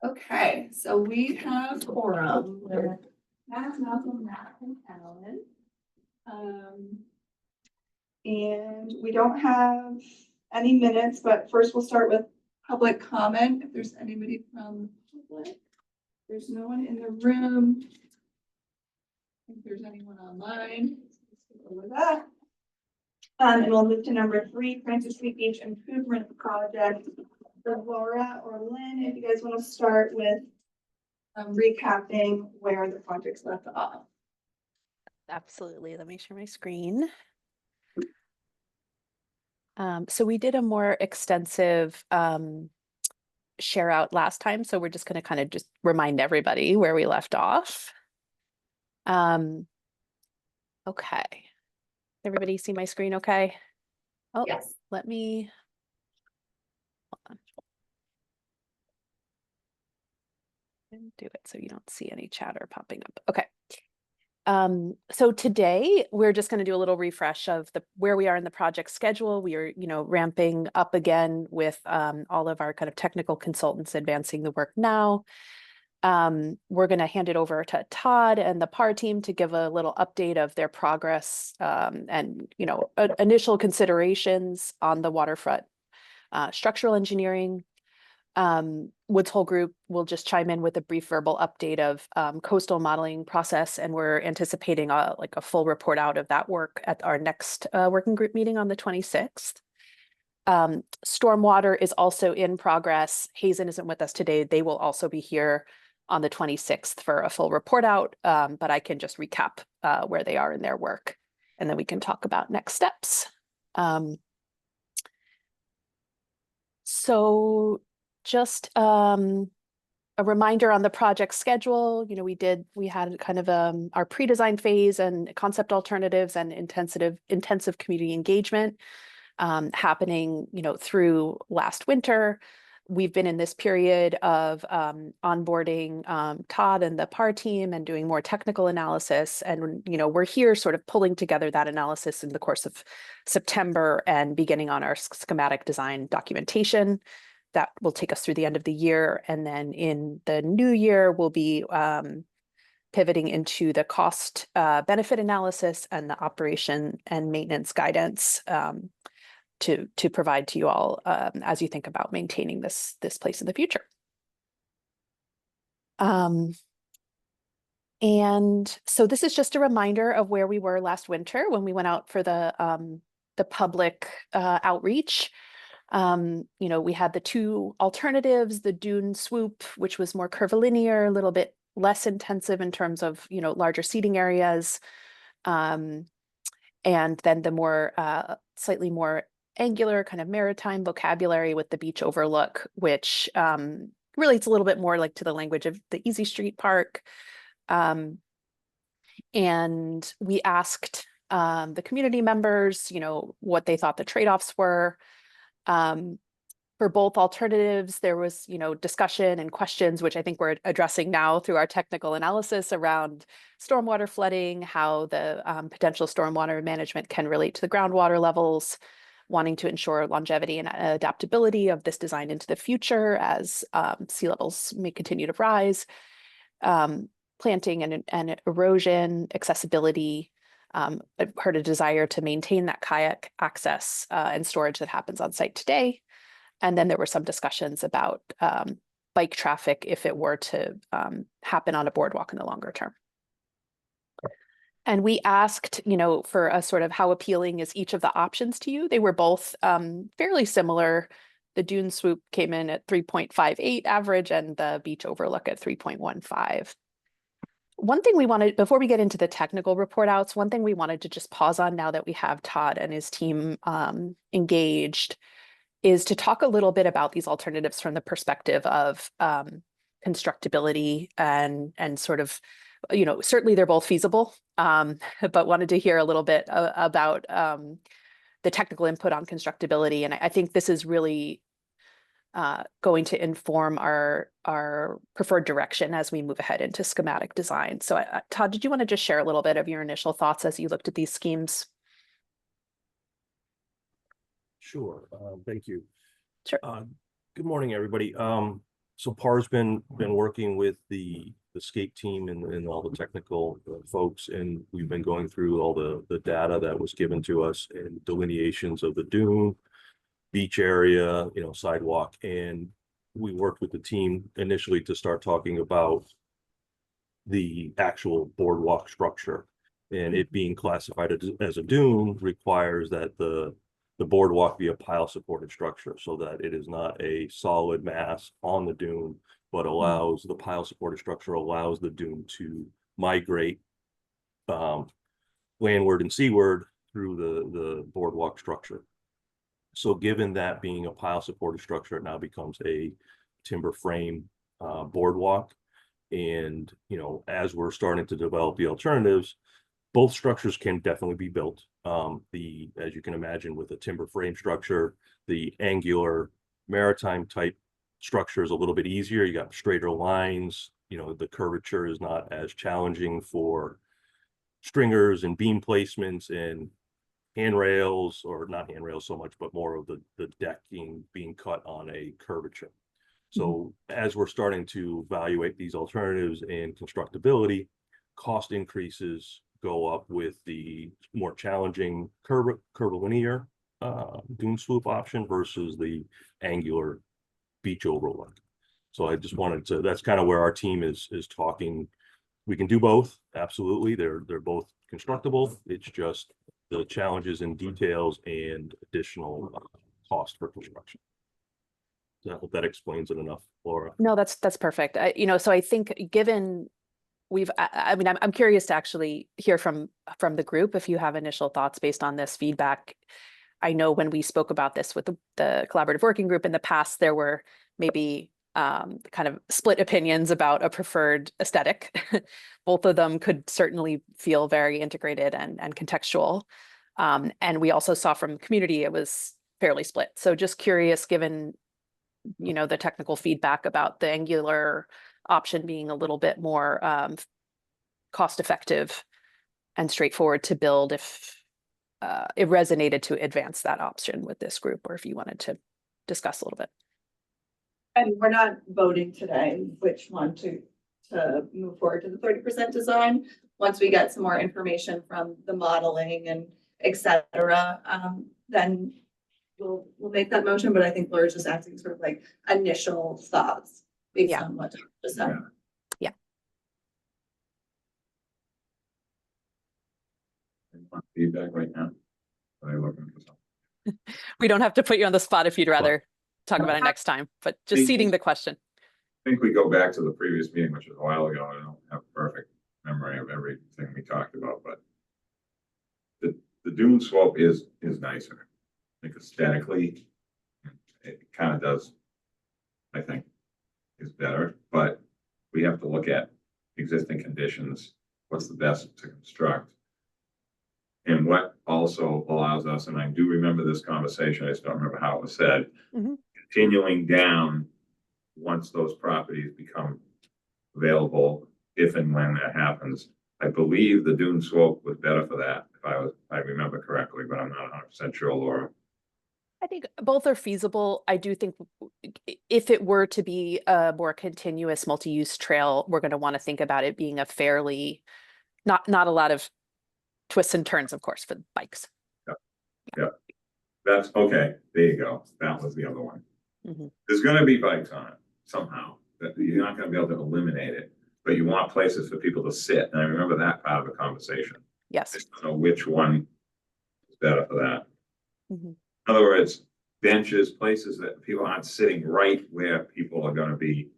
Okay, so we have quorum with Matt, Malcolm, Matt, and Alan. And we don't have any minutes, but first we'll start with public comment. If there's anybody from the public, there's no one in the room. If there's anyone online, let's go with that. And we'll move to number 3, Francis Street Beach Improvement Project. For Laura or Lynn, if you guys want to start with recapping where the project's left off. Absolutely. Let me share my screen. So we did a more extensive share out last time, so we're just going to kind of just remind everybody where we left off. Okay. Everybody see my screen okay? Oh, Yes. let me, hold on. And do it so you don't see any chatter popping up. Okay. So today we're just going to do a little refresh of where we are in the project schedule. We are, ramping up again with all of our kind of technical consultants advancing the work now. We're going to hand it over to Todd and the PAR team to give a little update of their progress and, initial considerations on the waterfront structural engineering. Woods Hole Group will just chime in with a brief verbal update of coastal modeling process, and we're anticipating a full report out of that work at our next working group meeting on the 26th. Stormwater is also in progress. Hazen isn't with us today. They will also be here on the 26th for a full report out, but I can just recap where they are in their work, and then we can talk about next steps. So just a reminder on the project schedule. We had kind of our pre-design phase and concept alternatives and intensive community engagement happening, through last winter. We've been in this period of onboarding Todd and the PAR team and doing more technical analysis. And, we're here sort of pulling together that analysis in the course of September and beginning on our schematic design documentation. That will take us through the end of the year. And then in the new year, we'll be pivoting into the cost benefit analysis and the operation and maintenance guidance to provide to you all as you think about maintaining this place in the future. And so this is just a reminder of where we were last winter when we went out for the public outreach. We had the 2 alternatives, the dune swoop, which was more curvilinear, a little bit less intensive in terms of, larger seating areas. And then the more slightly more angular kind of maritime vocabulary with the beach overlook, which relates a little bit more like to the language of the Easy Street Park. And we asked the community members, what they thought the trade-offs were. For both alternatives, there was, discussion and questions, which I think we're addressing now through our technical analysis around stormwater flooding, how the potential stormwater management can relate to the groundwater levels, wanting to ensure longevity and adaptability of this design into the future as sea levels may continue to rise, planting and erosion, accessibility. I've heard a desire to maintain that kayak access and storage that happens on site today. And then there were some discussions about bike traffic if it were to happen on a boardwalk in the longer term. And we asked, for a sort of how appealing is each of the options to you? They were both fairly similar. The dune swoop came in at 3.58 average and the beach overlook at 3.15. One thing we wanted, before we get into the technical report outs, one thing we wanted to just pause on now that we have Todd and his team engaged is to talk a little bit about these alternatives from the perspective of constructability and sort of, certainly they're both feasible, but wanted to hear a little bit about the technical input on constructability. And I think this is really going to inform our preferred direction as we move ahead into schematic design. So Todd, did you want to just share a little bit of your initial thoughts as you looked at these schemes? Sure. Thank you. Sure. Good morning, everybody. So PAR's been working with the skate team and all the technical folks, and we've been going through all the data that was given to us and delineations of the dune, beach area, you know, sidewalk, and we worked with the team initially to start talking about the actual boardwalk structure. And it being classified as a dune requires that the boardwalk be a pile supported structure so that it is not a solid mass on the dune, but allows the pile supported structure allows the dune to migrate landward and seaward through the boardwalk structure. So given that being a pile supported structure, it now becomes a timber frame boardwalk. And, you know, as we're starting to develop the alternatives, both structures can definitely be built. As you can imagine, with a timber frame structure, the angular maritime type structure is a little bit easier. You got straighter lines, you know, the curvature is not as challenging for stringers and beam placements and handrails, or not handrails so much, but more of the decking being cut on a curvature. So as we're starting to evaluate these alternatives and constructability, cost increases go up with the more challenging curvilinear dune swoop option versus the angular beach overlook. So I just wanted to, that's kind of where our team is talking. We can do both, absolutely. They're both constructible. It's just the challenges in details and additional cost for construction. I hope that explains it enough, Laura. No, that's perfect. You know, so I think given I mean, I'm curious to actually hear from the group if you have initial thoughts based on this feedback. I know when we spoke about this with the collaborative working group in the past, there were maybe kind of split opinions about a preferred aesthetic. Both of them could certainly feel very integrated and contextual. And we also saw from community, it was fairly split. So just curious, given, you know, the technical feedback about the angular option being a little bit more cost effective and straightforward to build, if it resonated to advance that option with this group, or if you wanted to discuss a little bit. And we're not voting today which one to move forward to the 30% design. Once we get some more information from the modeling and et cetera, then we'll make that motion. But I think Laura's just asking sort of like initial thoughts based on what just said. Yeah. Feedback right now? Are they looking for something? We don't have to put you on the spot if you'd rather talk about it next time, but just seeding the question. I think we go back to the previous meeting, which was a while ago. I don't have a perfect memory of everything we talked about, but the dune slope is nicer. I think aesthetically, it kind of does, I think, is better, but we have to look at existing conditions, what's the best to construct. And what also allows us, and I do remember this conversation, I just don't remember how it was said, continuing down once those properties become available, if and when that happens. I believe the dune slope was better for that, if I remember correctly, but I'm not 100% sure, Laura. I think both are feasible. I do think if it were to be a more continuous multi-use trail, we're going to want to think about it being a fairly, not a lot of twists and turns, of course, for bikes. Yeah. That's okay. There you go. That was the other one. There's going to be bikes on it somehow. You're not going to be able to eliminate it, but you want places for people to sit. And I remember that part of the conversation. Yes. I just don't know which one is better for that. Mm-hmm. In other words, benches, places that people aren't sitting right where people are going to be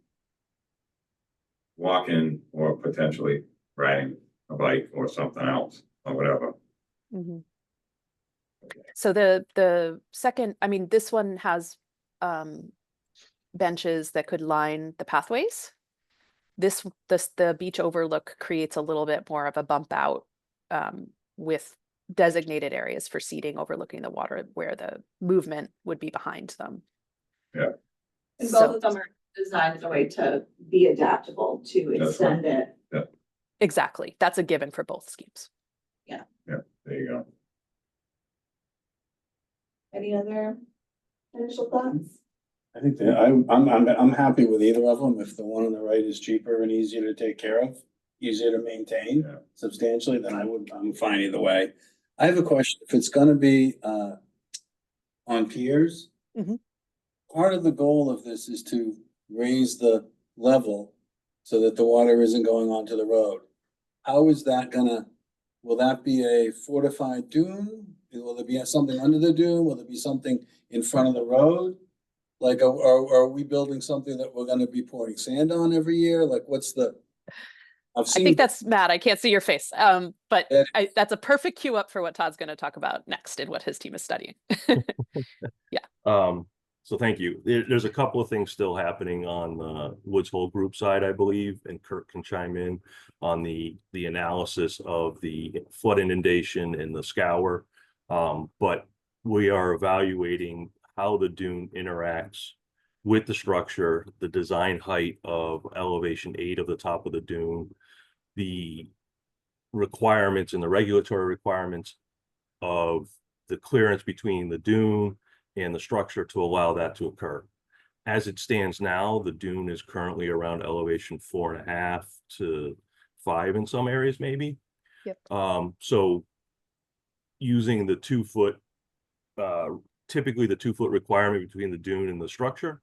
walking or potentially riding a bike or something else or whatever. Mm-hmm. So the second, I mean, this one has benches that could line the pathways. The beach overlook creates a little bit more of a bump out with designated areas for seating overlooking the water where the movement would be behind them. Yeah. And both of them are designed in a way to be adaptable to extend it. Yeah. Exactly. That's a given for both schemes. Yeah. There you go. Any other initial thoughts? I think that I'm happy with either of them. If the one on the right is cheaper and easier to take care of, easier to maintain Yeah. substantially, then I'm fine either way. I have a question. If it's gonna be on piers, Mhm. part of the goal of this is to raise the level so that the water isn't going onto the road. How is that will that be a fortified dune? Will there be something under the dune? Will there be something in front of the road? Like, are we building something that we're gonna be pouring sand on every year? Like, I've I seen. think that's Matt. I can't see your face. But Yeah. that's a perfect cue up for what Todd's going to talk about next and what his team is studying. So thank you. There's a couple of things still happening on the Woods Hole Group side, I believe, and Kirk can chime in on the analysis of the flood inundation and the scour. But we are evaluating how the dune interacts with the structure, the design height of elevation 8 of the top of the dune, the requirements and the regulatory requirements of the clearance between the dune and the structure to allow that to occur. As it stands now, the dune is currently around elevation 4.5 to 5 in some areas, maybe. Yep. So using the 2 foot, typically the 2 foot requirement between the dune and the structure,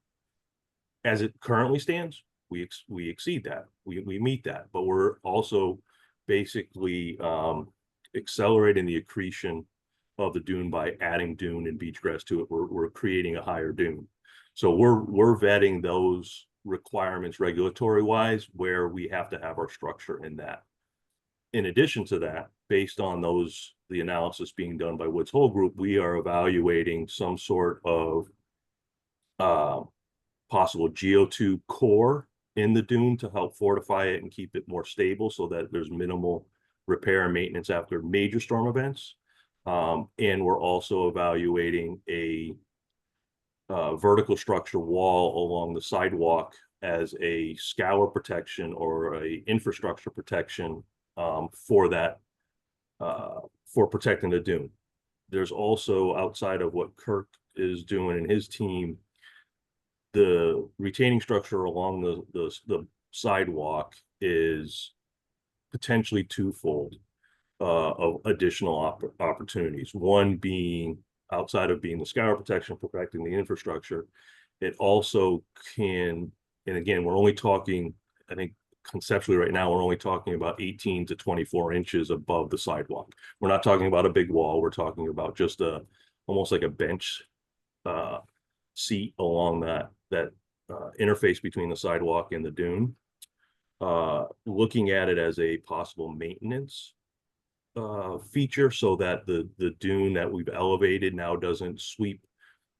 as it currently stands, we exceed that. We meet that, but we're also basically accelerating the accretion of the dune by adding dune and beach grass to it. We're creating a higher dune. So we're vetting those requirements regulatory wise where we have to have our structure in that. In addition to that, based on the analysis being done by Woods Hole Group, we are evaluating some sort of possible geotube core in the dune to help fortify it and keep it more stable so that there's minimal repair and maintenance after major storm events. And we're also evaluating a vertical structure wall along the sidewalk as a scour protection or a infrastructure protection for that, for protecting the dune. There's also, outside of what Kirk is doing and his team, the retaining structure along the sidewalk is potentially twofold of additional opportunities. One being, outside of being the scour protection, protecting the infrastructure, it also can, and again, we're only talking, I think conceptually right now, we're only talking about 18 to 24 inches above the sidewalk. We're not talking about a big wall. We're talking about just almost like a bench seat along that interface between the sidewalk and the dune. Looking at it as a possible maintenance feature so that the dune that we've elevated now doesn't sweep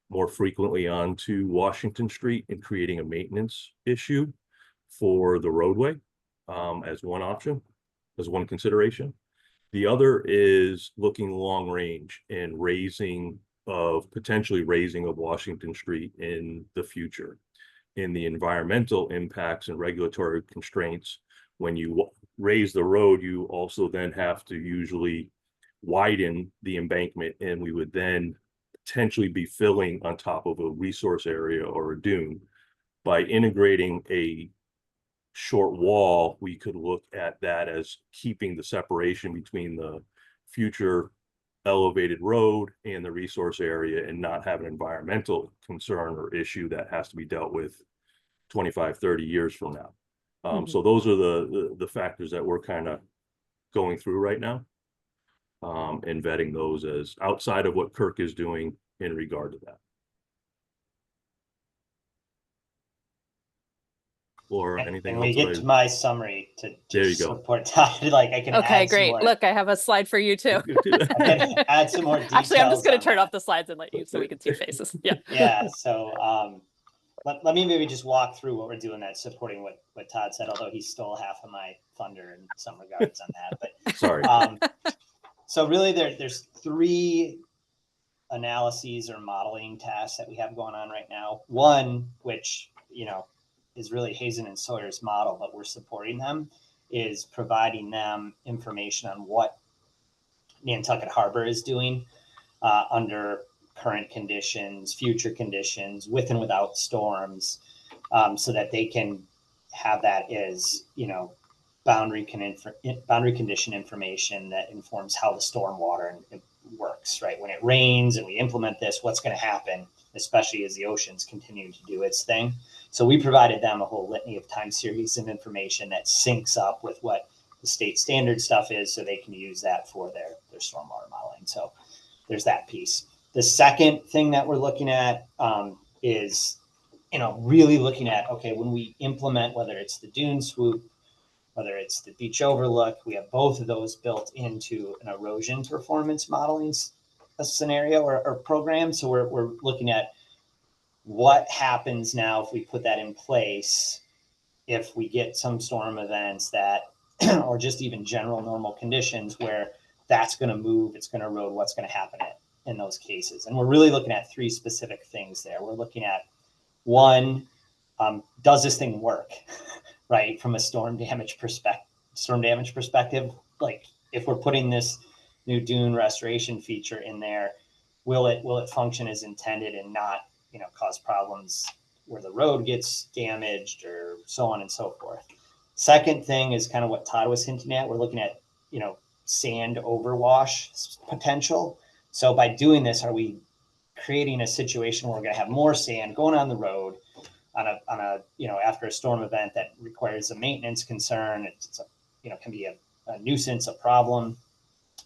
more frequently onto Washington Street and creating a maintenance issue for the roadway as one option, as one consideration. The other is looking long range and potentially raising of Washington Street in the future. In the environmental impacts and regulatory constraints, when you raise the road, you also then have to usually widen the embankment, and we would then potentially be filling on top of a resource area or a dune. By integrating a short wall, we could look at that as keeping the separation between the future elevated road and the resource area and not have an environmental concern or issue that has to be dealt with 25, 30 years from now. So those are the factors that we're kind of going through right now and vetting those as outside of what Kirk is doing in regard to that. Or anything And we else? get to my summary to There you go. support Todd. Like I can Okay, add some great. more. Look, I have a slide for you too. I can add some more details. Actually, I'm just going on to turn that. off the slides and let you so we can see faces. Yeah. Yeah. So let me maybe just walk through what we're doing that's supporting what Todd said, although he stole half of my thunder in some regards on that. But Sorry. So really there's 3 analyses or modeling tasks that we have going on right now. One, which, is really Hazen and Sawyer's model, but we're supporting them, is providing them information on what Nantucket Harbor is doing under current conditions, future conditions, with and without storms, so that they can have that as, boundary condition information that informs how the stormwater works, right? When it rains and we implement this, what's going to happen, especially as the oceans continue to do its thing. So we provided them a whole litany of time series of information that syncs up with what the state standard stuff is, so they can use that for their stormwater modeling. So there's that piece. The second thing that we're looking at is, really looking at, okay, when we implement, whether it's the dune swoop, whether it's the beach overlook, we have both of those built into an erosion performance modeling scenario or program. So we're looking at what happens now if we put that in place, if we get some storm events that, or just even general normal conditions where that's going to move, it's going to erode, what's going to happen in those cases. And we're really looking at three specific things there. We're looking at one, does this thing work, right? From a storm damage perspective, like if we're putting this new dune restoration feature in there, will it function as intended and not, cause problems where the road gets damaged or so on and so forth. Second thing is kind of what Todd was hinting at. We're looking at, sand overwash potential. So by doing this, are we creating a situation where we're going to have more sand going on the road on a after a storm event that requires a maintenance concern? It's can be a nuisance, a problem.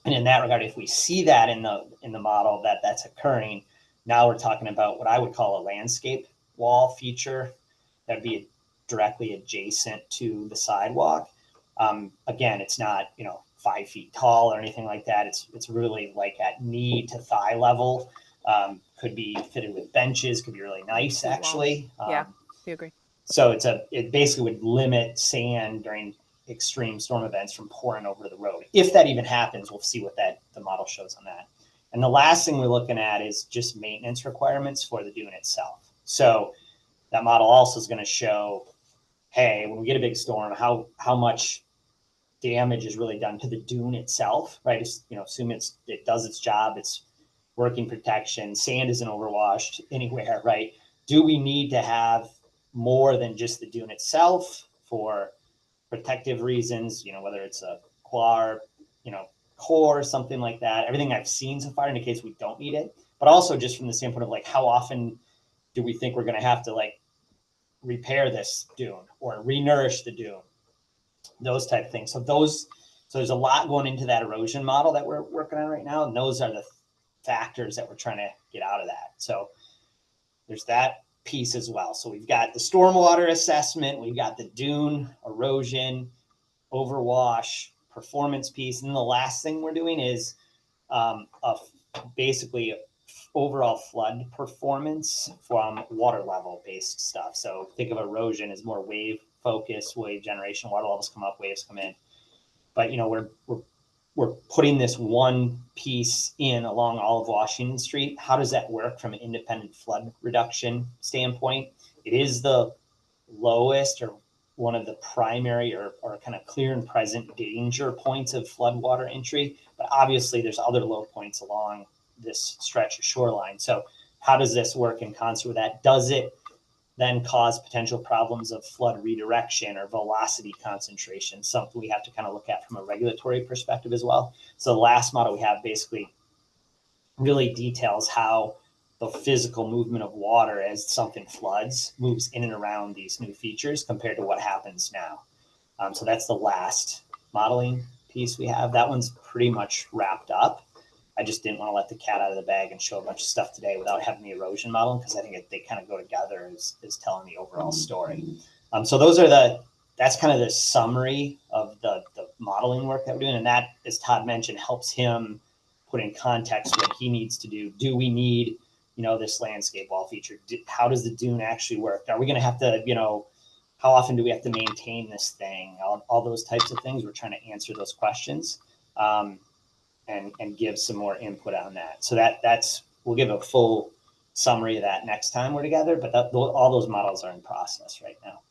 And in that regard, if we see that in the model that's occurring, now we're talking about what I would call a landscape wall feature that'd be directly adjacent to the sidewalk. Again, it's not 5 feet tall or anything like that. It's really like at knee to thigh level. Could be fitted with benches. Could be really nice, actually. Yeah, we agree. So it basically would limit sand during extreme storm events from pouring over the road. If that even happens, we'll see what the model shows on that. And the last thing we're looking at is just maintenance requirements for the dune itself. So that model also is going to show, hey, when we get a big storm, how much damage is really done to the dune itself, right? Assume it does its job, it's working protection, sand isn't overwashed anywhere, right? Do we need to have more than just the dune itself for protective reasons, whether it's a quar, core, something like that? Everything I've seen so far indicates we don't need it, but also just from the standpoint of like, how often do we think we're going to have to like repair this dune or re-nourish the dune, those type of things. So there's a lot going into that erosion model that we're working on right now. And those are the factors that we're trying to get out of that. So there's that piece as well. So we've got the stormwater assessment, we've got the dune erosion, overwash performance piece. And the last thing we're doing is basically overall flood performance from water level based stuff. So think of erosion as more wave focus, wave generation, water levels come up, waves come in. But we're putting this one piece in along all of Washington Street. How does that work from an independent flood reduction standpoint? It is the lowest or one of the primary or kind of clear and present danger points of floodwater entry. But obviously there's other low points along this stretch of shoreline. So how does this work in concert with that? Does it then cause potential problems of flood redirection or velocity concentration? Something we have to kind of look at from a regulatory perspective as well. So the last model we have basically really details how the physical movement of water as something floods moves in and around these new features compared to what happens now. So that's the last modeling piece we have. That one's pretty much wrapped up. I just didn't want to let the cat out of the bag and show a bunch of stuff today without having the erosion model, because I think they kind of go together as telling the overall story. So that's kind of the summary of the modeling work that we're doing. And that, as Todd mentioned, helps him put in context what he needs to do. Do we need, this landscape wall feature? How does the dune actually work? Are we going to have to, how often do we have to maintain this thing? All those types of things. We're trying to answer those questions. And give some more input on that. So we'll give a full summary of that next time we're together, but all those models are in process right now.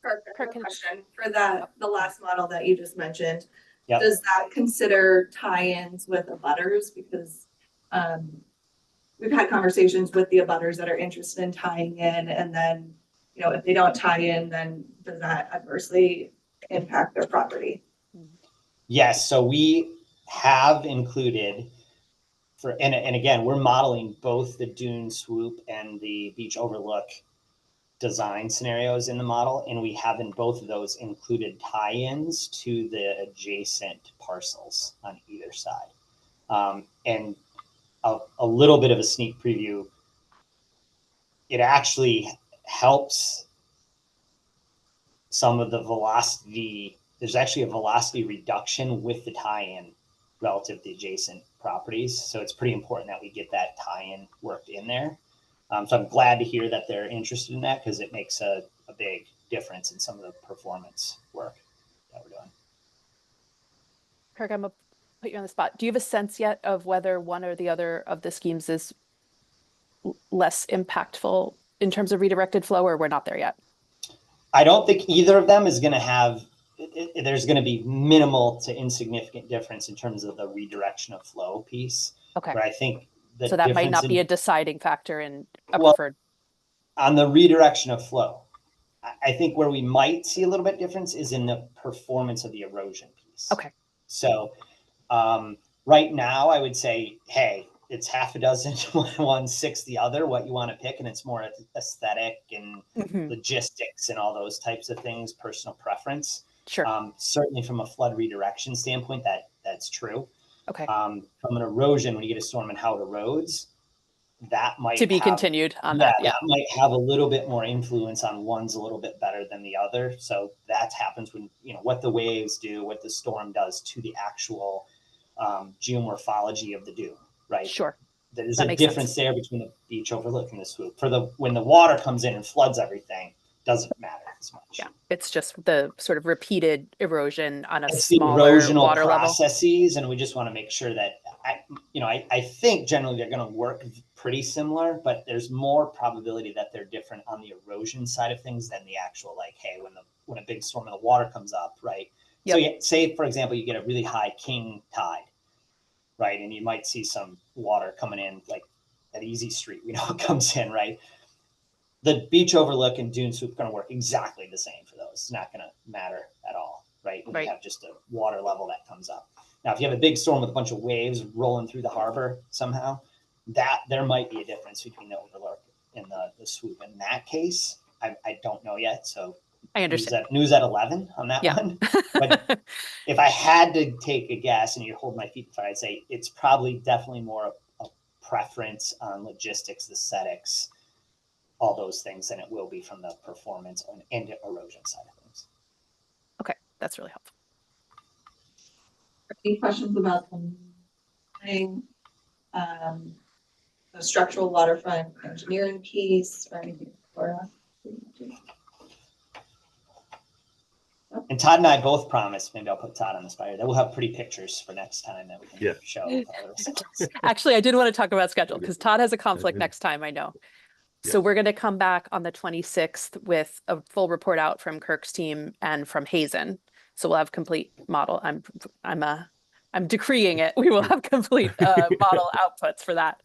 Perfect. I have a question for the last model that you just mentioned. Yep. Does that consider tie-ins with abutters? Because we've had conversations with the abutters that are interested in tying in, and then, you know, if they don't tie in, then does that adversely impact their property? Yes, so we have included and again, we're modeling both the dune swoop and the beach overlook design scenarios in the model, and we have in both of those included tie-ins to the adjacent parcels on either side. And a little bit of a sneak preview, it actually helps some of the velocity. There's actually a velocity reduction with the tie-in relative to adjacent properties. So it's pretty important that we get that tie-in worked in there. So I'm glad to hear that they're interested in that, because it makes a big difference in some of the performance work that we're doing. Kirk, I'm gonna put you on the spot. Do you have a sense yet of whether one or the other of the schemes is less impactful in terms of redirected flow, or we're not there yet? I don't think either of them is going to have, there's going to be minimal to insignificant difference in terms of the redirection of flow piece. Okay. But I think So that might not be a deciding factor in a Well, preferred. On the redirection of flow, I think where we might see a little bit difference is in the performance of the erosion piece. Okay. So right now I would say, hey, it's half a dozen to one, six the other, what you want to pick. And it's more aesthetic and logistics and all those types of things, personal preference. Sure. Certainly from a flood redirection standpoint, that's true. Okay. From an erosion, when you get a storm and how it erodes, that might To be continued on that. Yeah. That might have a little bit more influence on one's a little bit better than the other. So that happens when, you know, what the waves do, what the storm does to the actual geomorphology of the dune, right? Sure. There's That a makes difference sense. there between the beach overlook and the swoop. When the water comes in and floods everything, doesn't matter as much. Yeah. It's just the sort of repeated erosion on a It's the smaller erosional water level. processes, and we just want to make sure that I think generally they're going to work pretty similar, but there's more probability that they're different on the erosion side of things than the actual, like, hey, when a big storm of the water comes up, right? Yep. So say, for example, you get a really high king tide, right? And you might see some water coming in, like at Easy Street, we know it comes in, right? The beach overlook and dune swoop are going to work exactly the same for those. It's not going to matter at all, right? When you have just a water level that comes up. Now, if you have a big storm with a bunch of waves rolling through the harbor somehow, that there might be a difference between the overlook and the swoop. In that case, I don't know yet. So I understand. News at 11 on that one. But if I had to take a guess, and you hold my feet to the fire, I'd say it's probably definitely more a preference on logistics, aesthetics, all those things than it will be from the performance and erosion side of things. Okay, that's really helpful. Any questions about the thing, the structural waterfront engineering piece or anything for us? And Todd and I both promised, maybe I'll put Todd on the spot, that we'll have pretty pictures for next time that we can show all the results. Actually, I did want to talk about schedule because Todd has a conflict next time, I know. So we're going to come back on the 26th with a full report out from Kirk's team and from Hazen. So we'll have complete model. I'm decreeing it. We will have complete model outputs for that.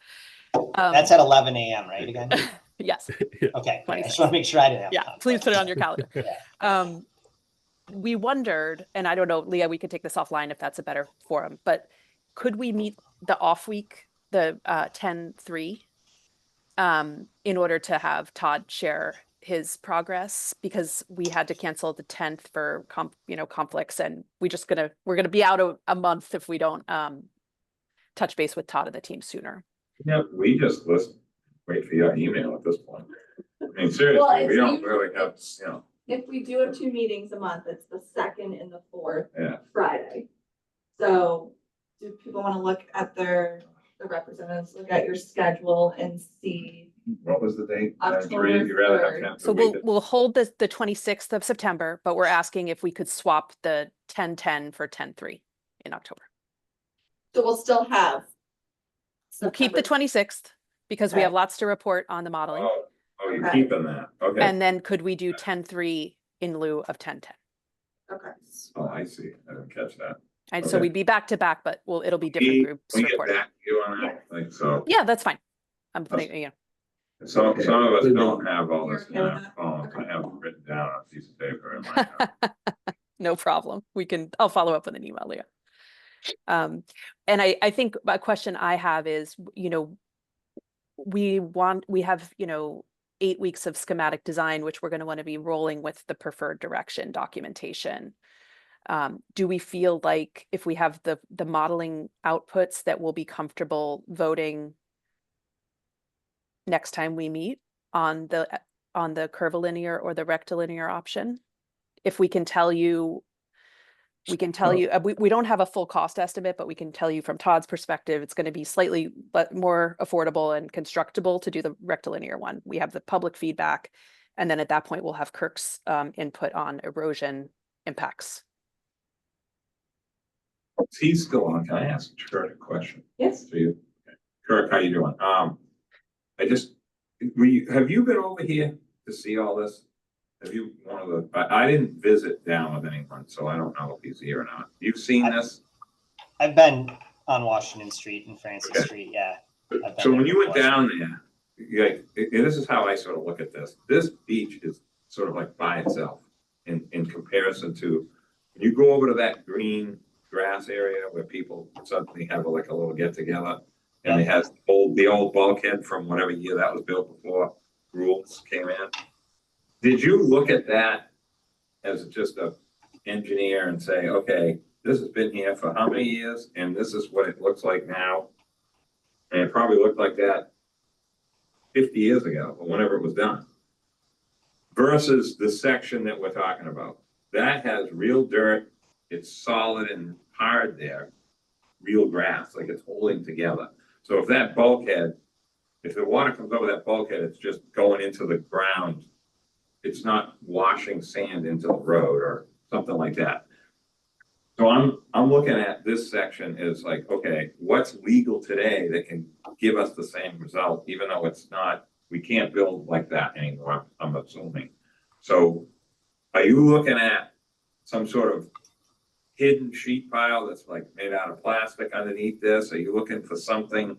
That's at 11 a.m., right? Again? Yes. Okay. I just want to make sure I didn't have conflict. Please put it on your calendar. We wondered, and I don't know, Leah, we could take this offline if that's a better forum, but could we meet the off week, the 10-3, in order to have Todd share his progress, because we had to cancel the 10th for conflicts, and we're gonna be out a month if we don't touch base with Todd and the team sooner. Yeah, we just wait for your email at this point. I mean, seriously, Well, we don't really have, If we do have 2 meetings a month, it's the 2nd and the 4th Yeah. Friday. So do people want to look at the representatives, look at your schedule and see? What was the date? October 10-3, you rather have 3rd. 10 So week. we'll hold the 26th of September, but we're asking if we could swap the 10-10 for 10-3 in October. So we'll still have. We'll keep the 26th because we have lots to report on the modeling. Oh, you're keeping that, okay. And then could we do 10-3 in lieu of 10-10? Okay. Oh, I see, I didn't catch that. And so Okay. we'd be back to back, but it'll be different groups We get reporting. back to you on that, like, so. Yeah, that's fine. I'm putting, you know, Some of us Good don't have all this in You're okay our with that? phones. I have it written down on a piece of paper in my house. no problem. I'll follow up with an email, Leah. And I think a question I have is, you know, we have, you know, 8 weeks of schematic design, which we're going to want to be rolling with the preferred direction documentation. Do we feel like if we have the modeling outputs that we'll be comfortable voting next time we meet on the curvilinear or the rectilinear option? If we can tell you, we don't have a full cost estimate, but we can tell you from Todd's perspective, it's going to be slightly but more affordable and constructible to do the rectilinear one. We have the public feedback, and then at that point we'll have Kirk's input on erosion impacts. He's still on. Can I ask Kurt a question Yes. for you? Kurt, how you doing? Have you been over here to see all this? Have you, I didn't visit down with anyone, so I don't know if he's here or not. You've seen this? I've been on Washington Street and Francis Okay. Street, yeah. I've been So there when you went before. down there, this is how I sort of look at this. This beach is sort of like by itself in comparison to, when you go over to that green grass area where people suddenly have like a little get together, and it has the old bulkhead from whatever year that was built before rules came in. Did you look at that as just a engineer and say, okay, this has been here for how many years, and this is what it looks like now? And it probably looked like that 50 years ago, or whenever it was done. Versus the section that we're talking about. That has real dirt, it's solid and hard there, real grass, like it's holding together. So if that bulkhead, if the water comes over that bulkhead, it's just going into the ground. It's not washing sand into the road or something like that. So I'm looking at this section as like, okay, what's legal today that can give us the same result, even though it's not, we can't build like that anymore, I'm assuming. So are you looking at some sort of hidden sheet pile that's like made out of plastic underneath this? Are you looking for something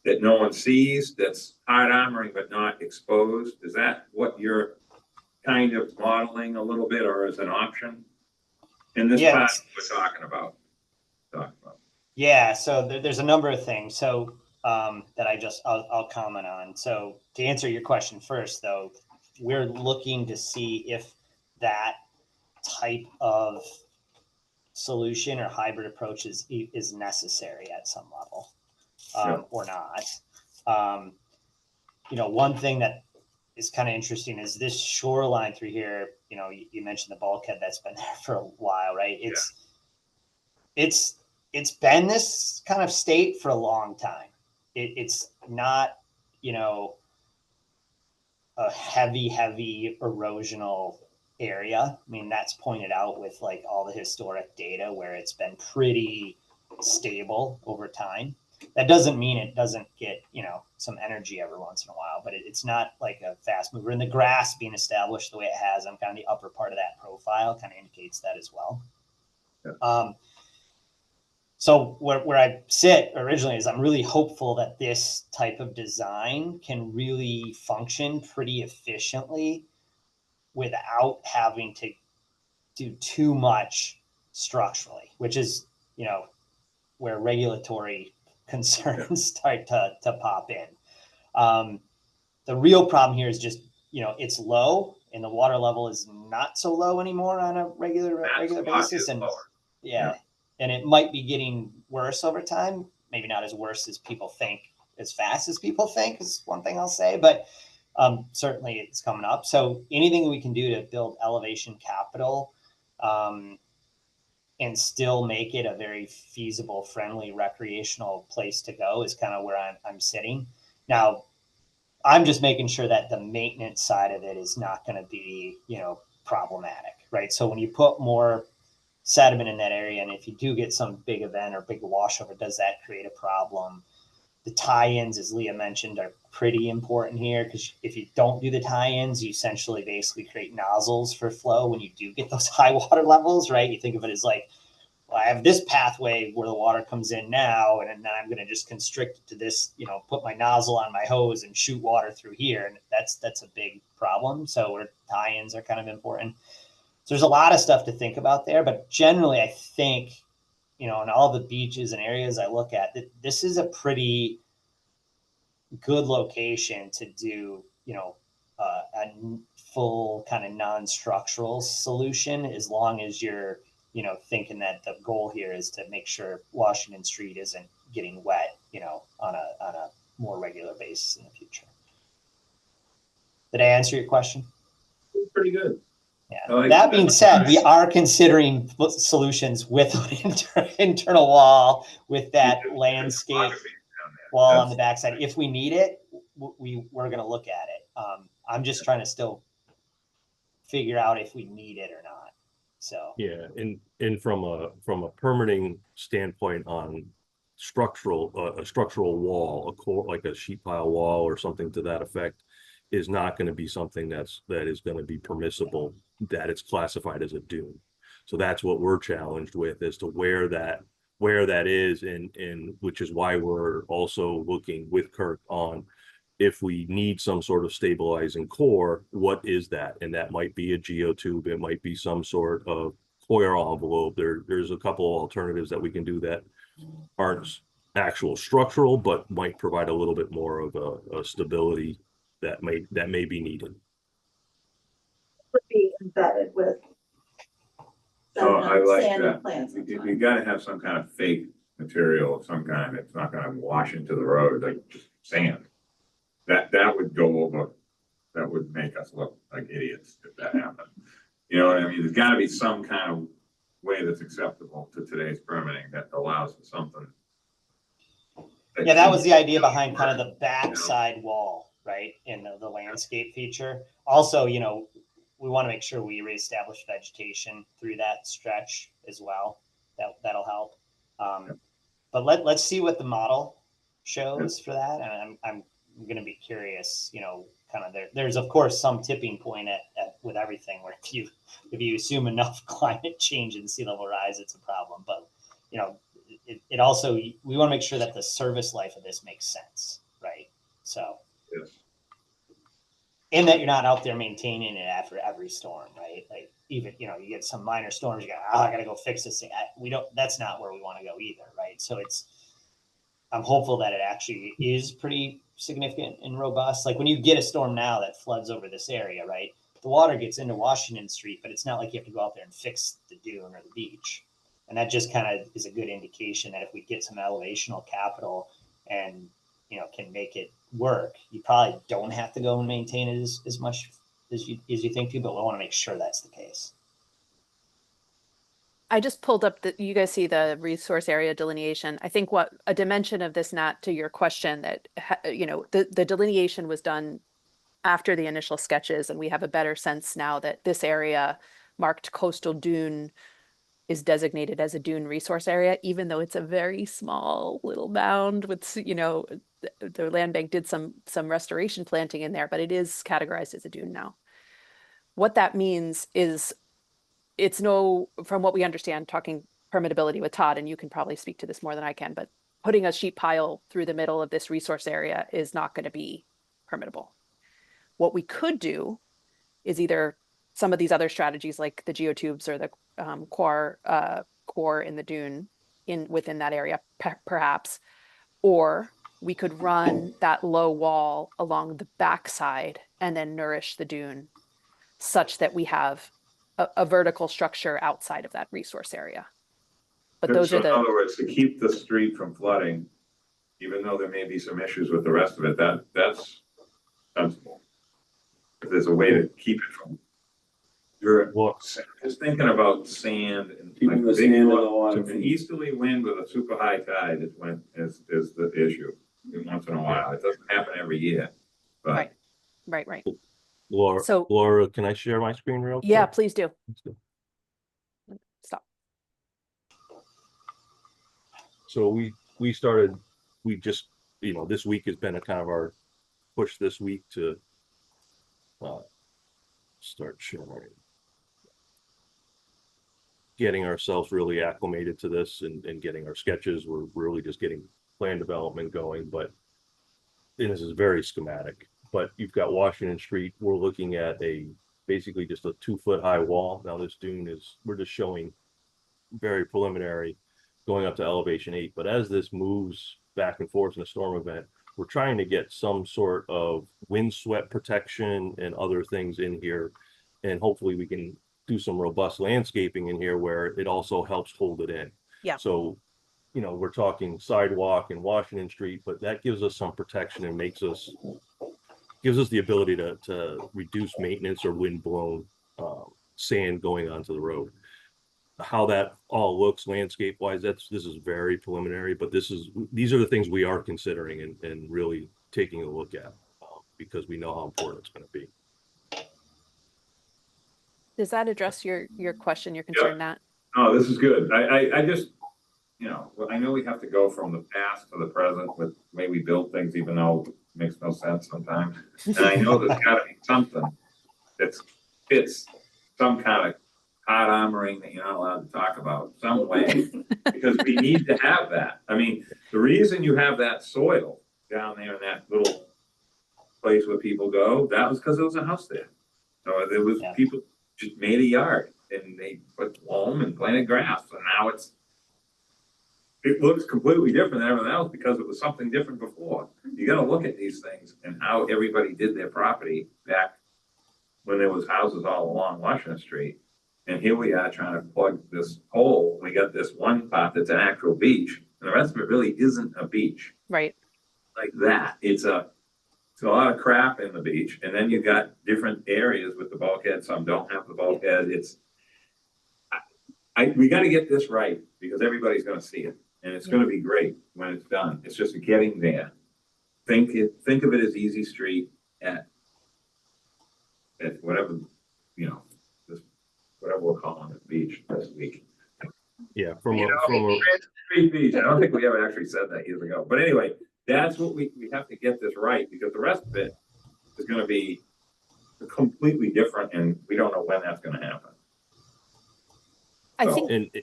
that no one sees, that's hard armoring but not exposed? Is that what you're kind of modeling a little bit, or as an option in this part we're talking about? Yeah, so there's a number of things that I'll comment on. So to answer your question first, though, we're looking to see if that type of solution or hybrid approach is necessary at some level or not. You know, one thing that is kind of interesting is this shoreline through here. You know, you mentioned the bulkhead that's been there for a while, right? It's been this kind of state for a long time. It's not, you know, a heavy erosional area. I mean, that's pointed out with like all the historic data where it's been pretty stable over time. That doesn't mean it doesn't get, you know, some energy every once in a while, but it's not like a fast mover. And the grass being established the way it has on kind of the upper part of that profile kind of indicates that as well. Yeah. So where I sit originally is I'm really hopeful that this type of design can really function pretty efficiently without having to do too much structurally, which is, you know, where regulatory concerns start to pop in. The real problem here is just, you know, it's low and the water level is not so low anymore on a regular basis. And yeah. And it might be getting worse over time. Maybe not as worse as people think, as fast as people think is one thing I'll say, but certainly it's coming up. So anything we can do to build elevation capital and still make it a very feasible, friendly, recreational place to go is kind of where I'm sitting. Now, I'm just making sure that the maintenance side of it is not going to be, you know, problematic, right? So when you put more sediment in that area, and if you do get some big event or big washover, does that create a problem? The tie-ins, as Leah mentioned, are pretty important here because if you don't do the tie-ins, you essentially basically create nozzles for flow when you do get those high water levels, right? You think of it as like I have this pathway where the water comes in now, and then I'm going to just constrict it to this, put my nozzle on my hose and shoot water through here. And that's a big problem. So where tie-ins are kind of important. So there's a lot of stuff to think about there, but generally I think, in all the beaches and areas I look at, this is a pretty good location to do, a full kind of non-structural solution, as long as you're, thinking that the goal here is to make sure Washington Street isn't getting wet, on a more regular basis in the future. Did I answer your question? Pretty good. Yeah. That being said, we are considering solutions with an internal wall with that landscape wall on the backside. If we need it, we're going to look at it. I'm just trying to still figure out if we need it or not. So Yeah, and from a permitting standpoint on a structural wall, a core, like a sheet pile wall or something to that effect, is not going to be something that is going to be permissible, that it's classified as a dune. So that's what we're challenged with, as to where that is, and which is why we're also looking with Kirk on, if we need some sort of stabilizing core, what is that? And that might be a geotube, it might be some sort of coil envelope. There's a couple of alternatives that we can do that aren't actual structural, but might provide a little bit more of a stability that may be needed. Would be embedded with. So I like sand that. and plants. You gotta have some kind of fake material of some kind. It's not gonna wash into the road, like just sand. That would go over, that would make us look like idiots if that happened. You know what I mean? There's gotta be some kind of way that's acceptable to today's permitting that allows for something. yeah, that was the idea behind kind of the backside wall, right? In the landscape feature. Also, we want to make sure we reestablish vegetation through that stretch as well. That'll help. But let's see what the model shows for that. And I'm going to be curious, kind of there's of course some tipping point with everything, where if you assume enough climate change and sea level rise, it's a problem. But, it also, we want to make sure that the service life of this makes sense, right? So, Yes. and that you're not out there maintaining it after every storm, right? Like, even, you get some minor storms, you go, I got to go fix this thing. That's not where we want to go either, right? So I'm hopeful that it actually is pretty significant and robust. Like when you get a storm now that floods over this area, right? The water gets into Washington Street, but it's not like you have to go out there and fix the dune or the beach. And that just kind of is a good indication that if we get some elevational capital and, can make it work, you probably don't have to go and maintain it as much as you think to, but we want to make sure that's the case. I just pulled up you guys see the resource area delineation. I think what a dimension of this, Nat, to your question, that, the delineation was done after the initial sketches, and we have a better sense now that this area marked coastal dune is designated as a dune resource area, even though it's a very small little mound with, the land bank did some restoration planting in there, but it is categorized as a dune now. What that means is, from what we understand, talking permittability with Todd, and you can probably speak to this more than I can, but putting a sheet pile through the middle of this resource area is not going to be permittable. What we could do is either some of these other strategies, like the geotubes or the core in the dune within that area, perhaps, or we could run that low wall along the backside and then nourish the dune such that we have a vertical structure outside of that resource area. But those So are in other words, to keep the street from flooding, even though there may be some issues with the rest of it, that's sensible. If there's a way to keep it from. Just thinking about sand and Keeping the sand in the water. An easterly wind with a super high tide is the issue. Once in a while, it doesn't happen every year, but. Right. Laura, can I share my screen real quick? Yeah, please do. Stop. So we just, this week has been a kind of our push this week to start sharing. getting ourselves really acclimated to this and getting our sketches. We're really just getting plan development going, but and this is very schematic, but you've got Washington Street. We're looking at basically just a 2-foot high wall. Now this dune we're just showing very preliminary going up to elevation 8. But as this moves back and forth in a storm event, we're trying to get some sort of wind swept protection and other things in here. And hopefully we can do some robust landscaping in here where it also helps hold it in. Yeah. So, we're talking sidewalk and Washington Street, but that gives us some protection and gives us the ability to reduce maintenance or wind blown sand going onto the road. How that all looks landscape wise, this is very preliminary, but these are the things we are considering and really taking a look at because we know how important it's going to be. Does that address your question, your concern, Nat? No, this is good. I just, I know we have to go from the past to the present with the way we build things, even though it makes no sense sometimes. And I know there's gotta be something that fits some kind of hot armoring that you're not allowed to talk about some way, because we need to have that. I mean, the reason you have that soil down there in that little place where people go, that was because there was a house there. So there was people just made a yard and they put loam and planted grass, and now it looks completely different than everything else because it was something different before. You got to look at these things and how everybody did their property back when there was houses all along Washington Street. And here we are trying to plug this hole. We got this one part that's an actual beach, and the rest of it really isn't a beach. Right. Like that. It's a lot of crap in the beach, and then you got different areas with the bulkhead. Some don't have the bulkhead. We got to get this right because everybody's going to see it, and it's going to be great when it's done. It's just getting there. Think of it as Easy Street at whatever whatever we're calling it, beach this week. Yeah, Street beach. I don't think we ever actually said that years ago. But anyway, that's what we have to get this right, because the rest of it is going to be completely different, and we don't know when that's going to happen. I So- think.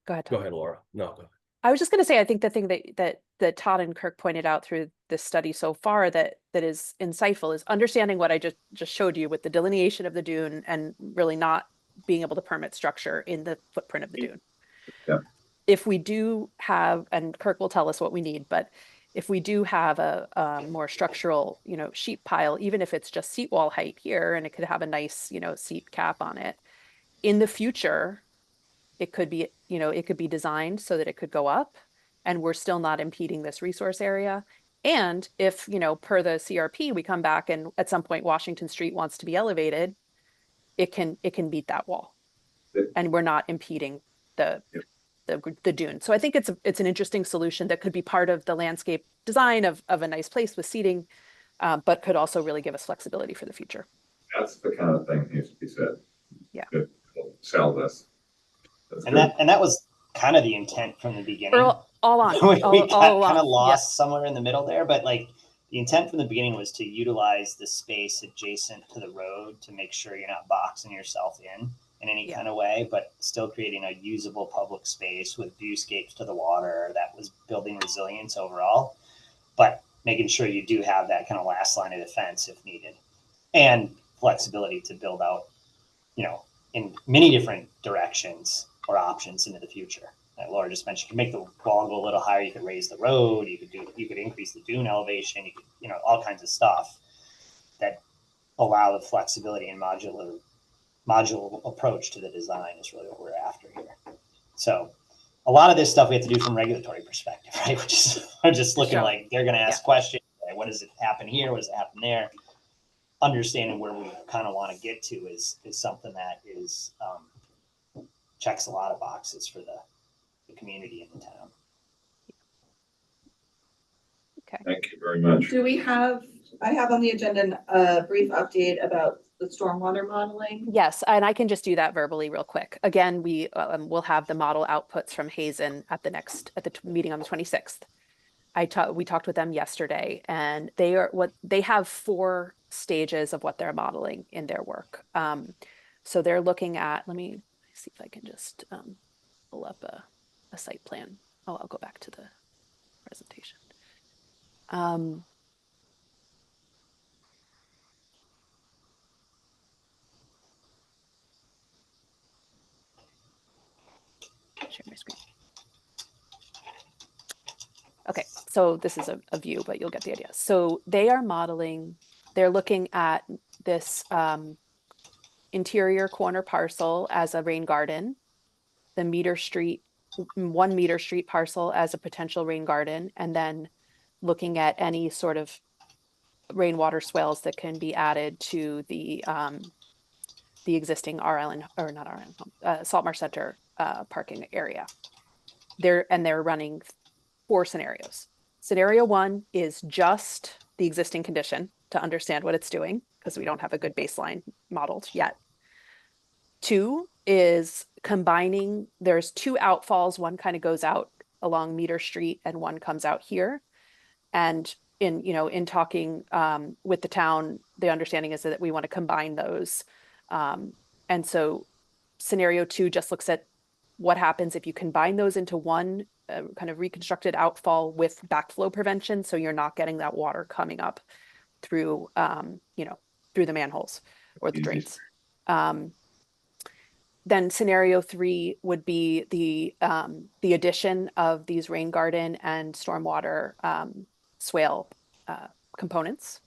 Go ahead, Tom. Go ahead, Laura. No, go ahead. I was just going to say, I think the thing that Todd and Kirk pointed out through this study so far that is insightful is understanding what I just showed you with the delineation of the dune and really not being able to permit structure in the footprint of the dune. Yeah. If we do have, and Kirk will tell us what we need, but if we do have a more structural, sheet pile, even if it's just seat wall height here, and it could have a nice, seat cap on it, in the future, it could be, it could be designed so that it could go up and we're still not impeding this resource area. And if, per the CRP, we come back and at some point Washington Street wants to be elevated, it can beat that wall. Yeah. And we're not impeding the dune. So I think it's an interesting solution that could be part of the landscape design of a nice place with seating, but could also really give us flexibility for the future. That's the kind of thing that needs to be said. Yeah. Good. We'll sell this. And that was kind of the intent from the beginning. All on. We got all kind of on. lost somewhere in the middle there, but like the intent from the beginning was to utilize the space adjacent to the road to make sure you're not boxing yourself in any kind of way, but still creating a usable public space with viewscapes to the water that was building resilience overall, but making sure you do have that kind of last line of defense if needed, and flexibility to build out, in many different directions or options into the future. Like Laura just mentioned, you can make the wall go a little higher, you could raise the road, you could increase the dune elevation, you could, all kinds of stuff that allow the flexibility and modular approach to the design is really what we're after here. So a lot of this stuff we have to do from a regulatory perspective, right? Which is just looking like they're going to ask questions. Like, what does it happen here? What does it happen there? Understanding where we kind of want to get to is something that is checks a lot of boxes for the community in the town. Okay. Thank you very much. I have on the agenda a brief update about the stormwater modeling. Yes, and I can just do that verbally real quick. Again, we will have the model outputs from Hazen at the meeting on the 26th. We talked with them yesterday, and they have 4 stages of what they're modeling in their work. So they're looking at, let me see if I can just pull up a site plan. Oh, I'll go back to the presentation. Share my screen. Okay, so this is a view, but you'll get the idea. So they are modeling, they're looking at this interior corner parcel as a rain garden, the 1 meter street parcel as a potential rain garden, and then looking at any sort of rainwater swales that can be added to the existing RL or not RL, Salt Marsh Center parking area. They're running 4 scenarios. Scenario 1 is just the existing condition to understand what it's doing, because we don't have a good baseline modeled yet. 2 is combining, there's 2 outfalls, one kind of goes out along Meter Street and one comes out here. And in talking with the town, the understanding is that we want to combine those. And so scenario 2 just looks at what happens if you combine those into one kind of reconstructed outfall with backflow prevention. So you're not getting that water coming up through, through the manholes or the drains. Then scenario 3 would be the addition of these rain garden and stormwater swale components.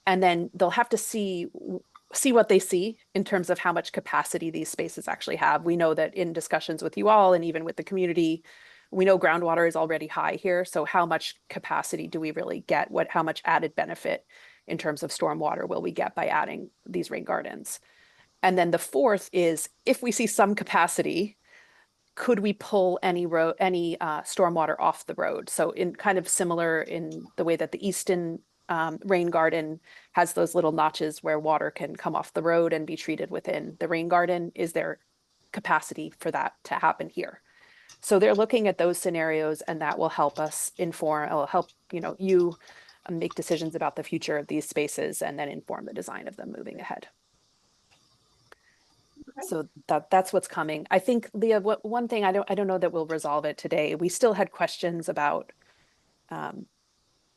And then they'll have to see what they see in terms of how much capacity these spaces actually have. We know that in discussions with you all and even with the community, we know groundwater is already high here. So how much capacity do we really get? How much added benefit in terms of stormwater will we get by adding these rain gardens? And then the 4th is, if we see some capacity, could we pull any stormwater off the road? So in kind of similar in the way that the Easton rain garden has those little notches where water can come off the road and be treated within the rain garden, is there capacity for that to happen here? So they're looking at those scenarios, and that will help us inform, it'll help you make decisions about the future of these spaces and then inform the design of them moving ahead. Okay. So that's what's coming. I think, Leah, one thing, I don't know that we'll resolve it today. We still had questions about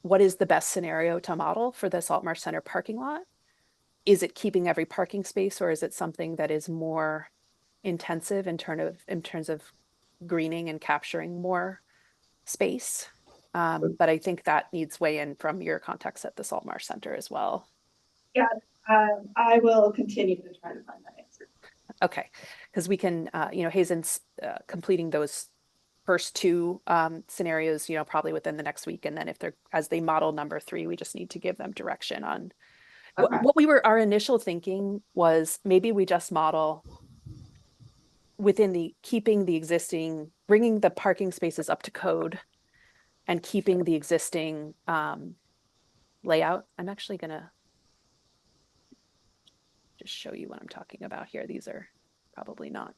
what is the best scenario to model for the Salt Marsh Center parking lot? Is it keeping every parking space, or is it something that is more intensive in terms of greening and capturing more space? But I think that needs weigh in from your context at the Salt Marsh Center as well. Yeah, I will continue to try to find that answer. Okay, because we can, Hazen's completing those first 2 scenarios, probably within the next week. And then as they model number 3, we just need to give them direction on Okay. our initial thinking was maybe we just model within keeping the existing, bringing the parking spaces up to code and keeping the existing layout. I'm actually gonna just show you what I'm talking about here. These are probably not.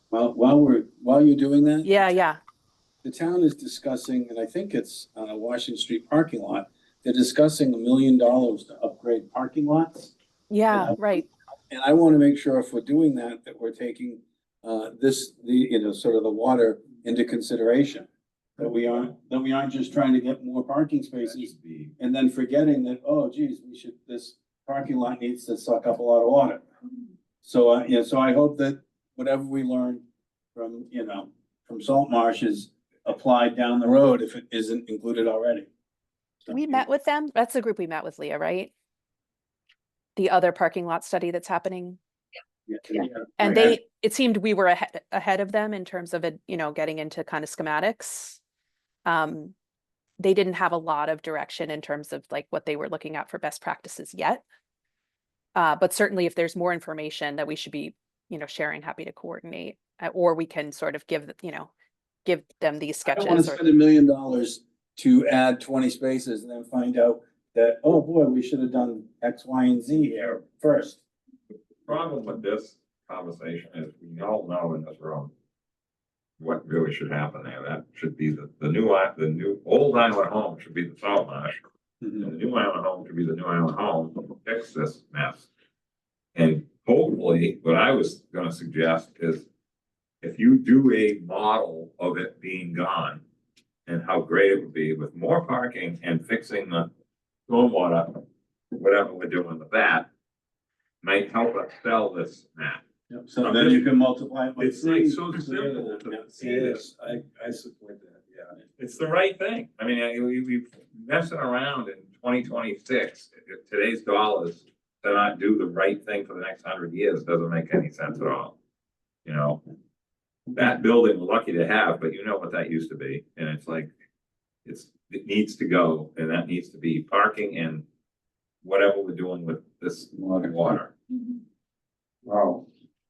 Well, while you're doing that. Yeah. The town is discussing, and I think it's on a Washington Street parking lot, they're discussing $1 million to upgrade parking lots. Yeah, right. And I want to make sure if we're doing that we're taking sort of the water into consideration. That we aren't just trying to get more parking spaces and then forgetting that, oh geez, this parking lot needs to suck up a lot of water. So so I hope that whatever we learn from Salt Marsh is applied down the road if it isn't included already. We met with them. That's the group we met with, Leah, right? The other parking lot study that's happening. Yeah. And it seemed we were ahead of them in terms of it, getting into kind of schematics. They didn't have a lot of direction in terms of like what they were looking at for best practices yet. But certainly if there's more information that we should be, sharing, happy to coordinate, or we can sort of give them these sketches. I don't want to spend $1 million to add 20 spaces and then find out that, oh boy, we should have done X, Y, and Z here first. The problem with this conversation is we all know in this room what really should happen there. That should be the new old island home should be the Salt Marsh. And the new island home should be the new island home to fix this mess. And hopefully personally, what I was gonna suggest is if you do a model of it being gone and how great it would be with more parking and fixing the stormwater, whatever we're doing with that, might help us sell this map. Yep, so then you can multiply it by It's three. like so simple to see this. I support that, yeah. It's the right thing. I mean, we messing around in 2026, today's dollars to not do the right thing for the next 100 years doesn't make any sense at all. You know, that building we're lucky to have, but you know what that used to be, and it's like, it needs to go, and that needs to be parking and whatever we're doing with this water. Wow.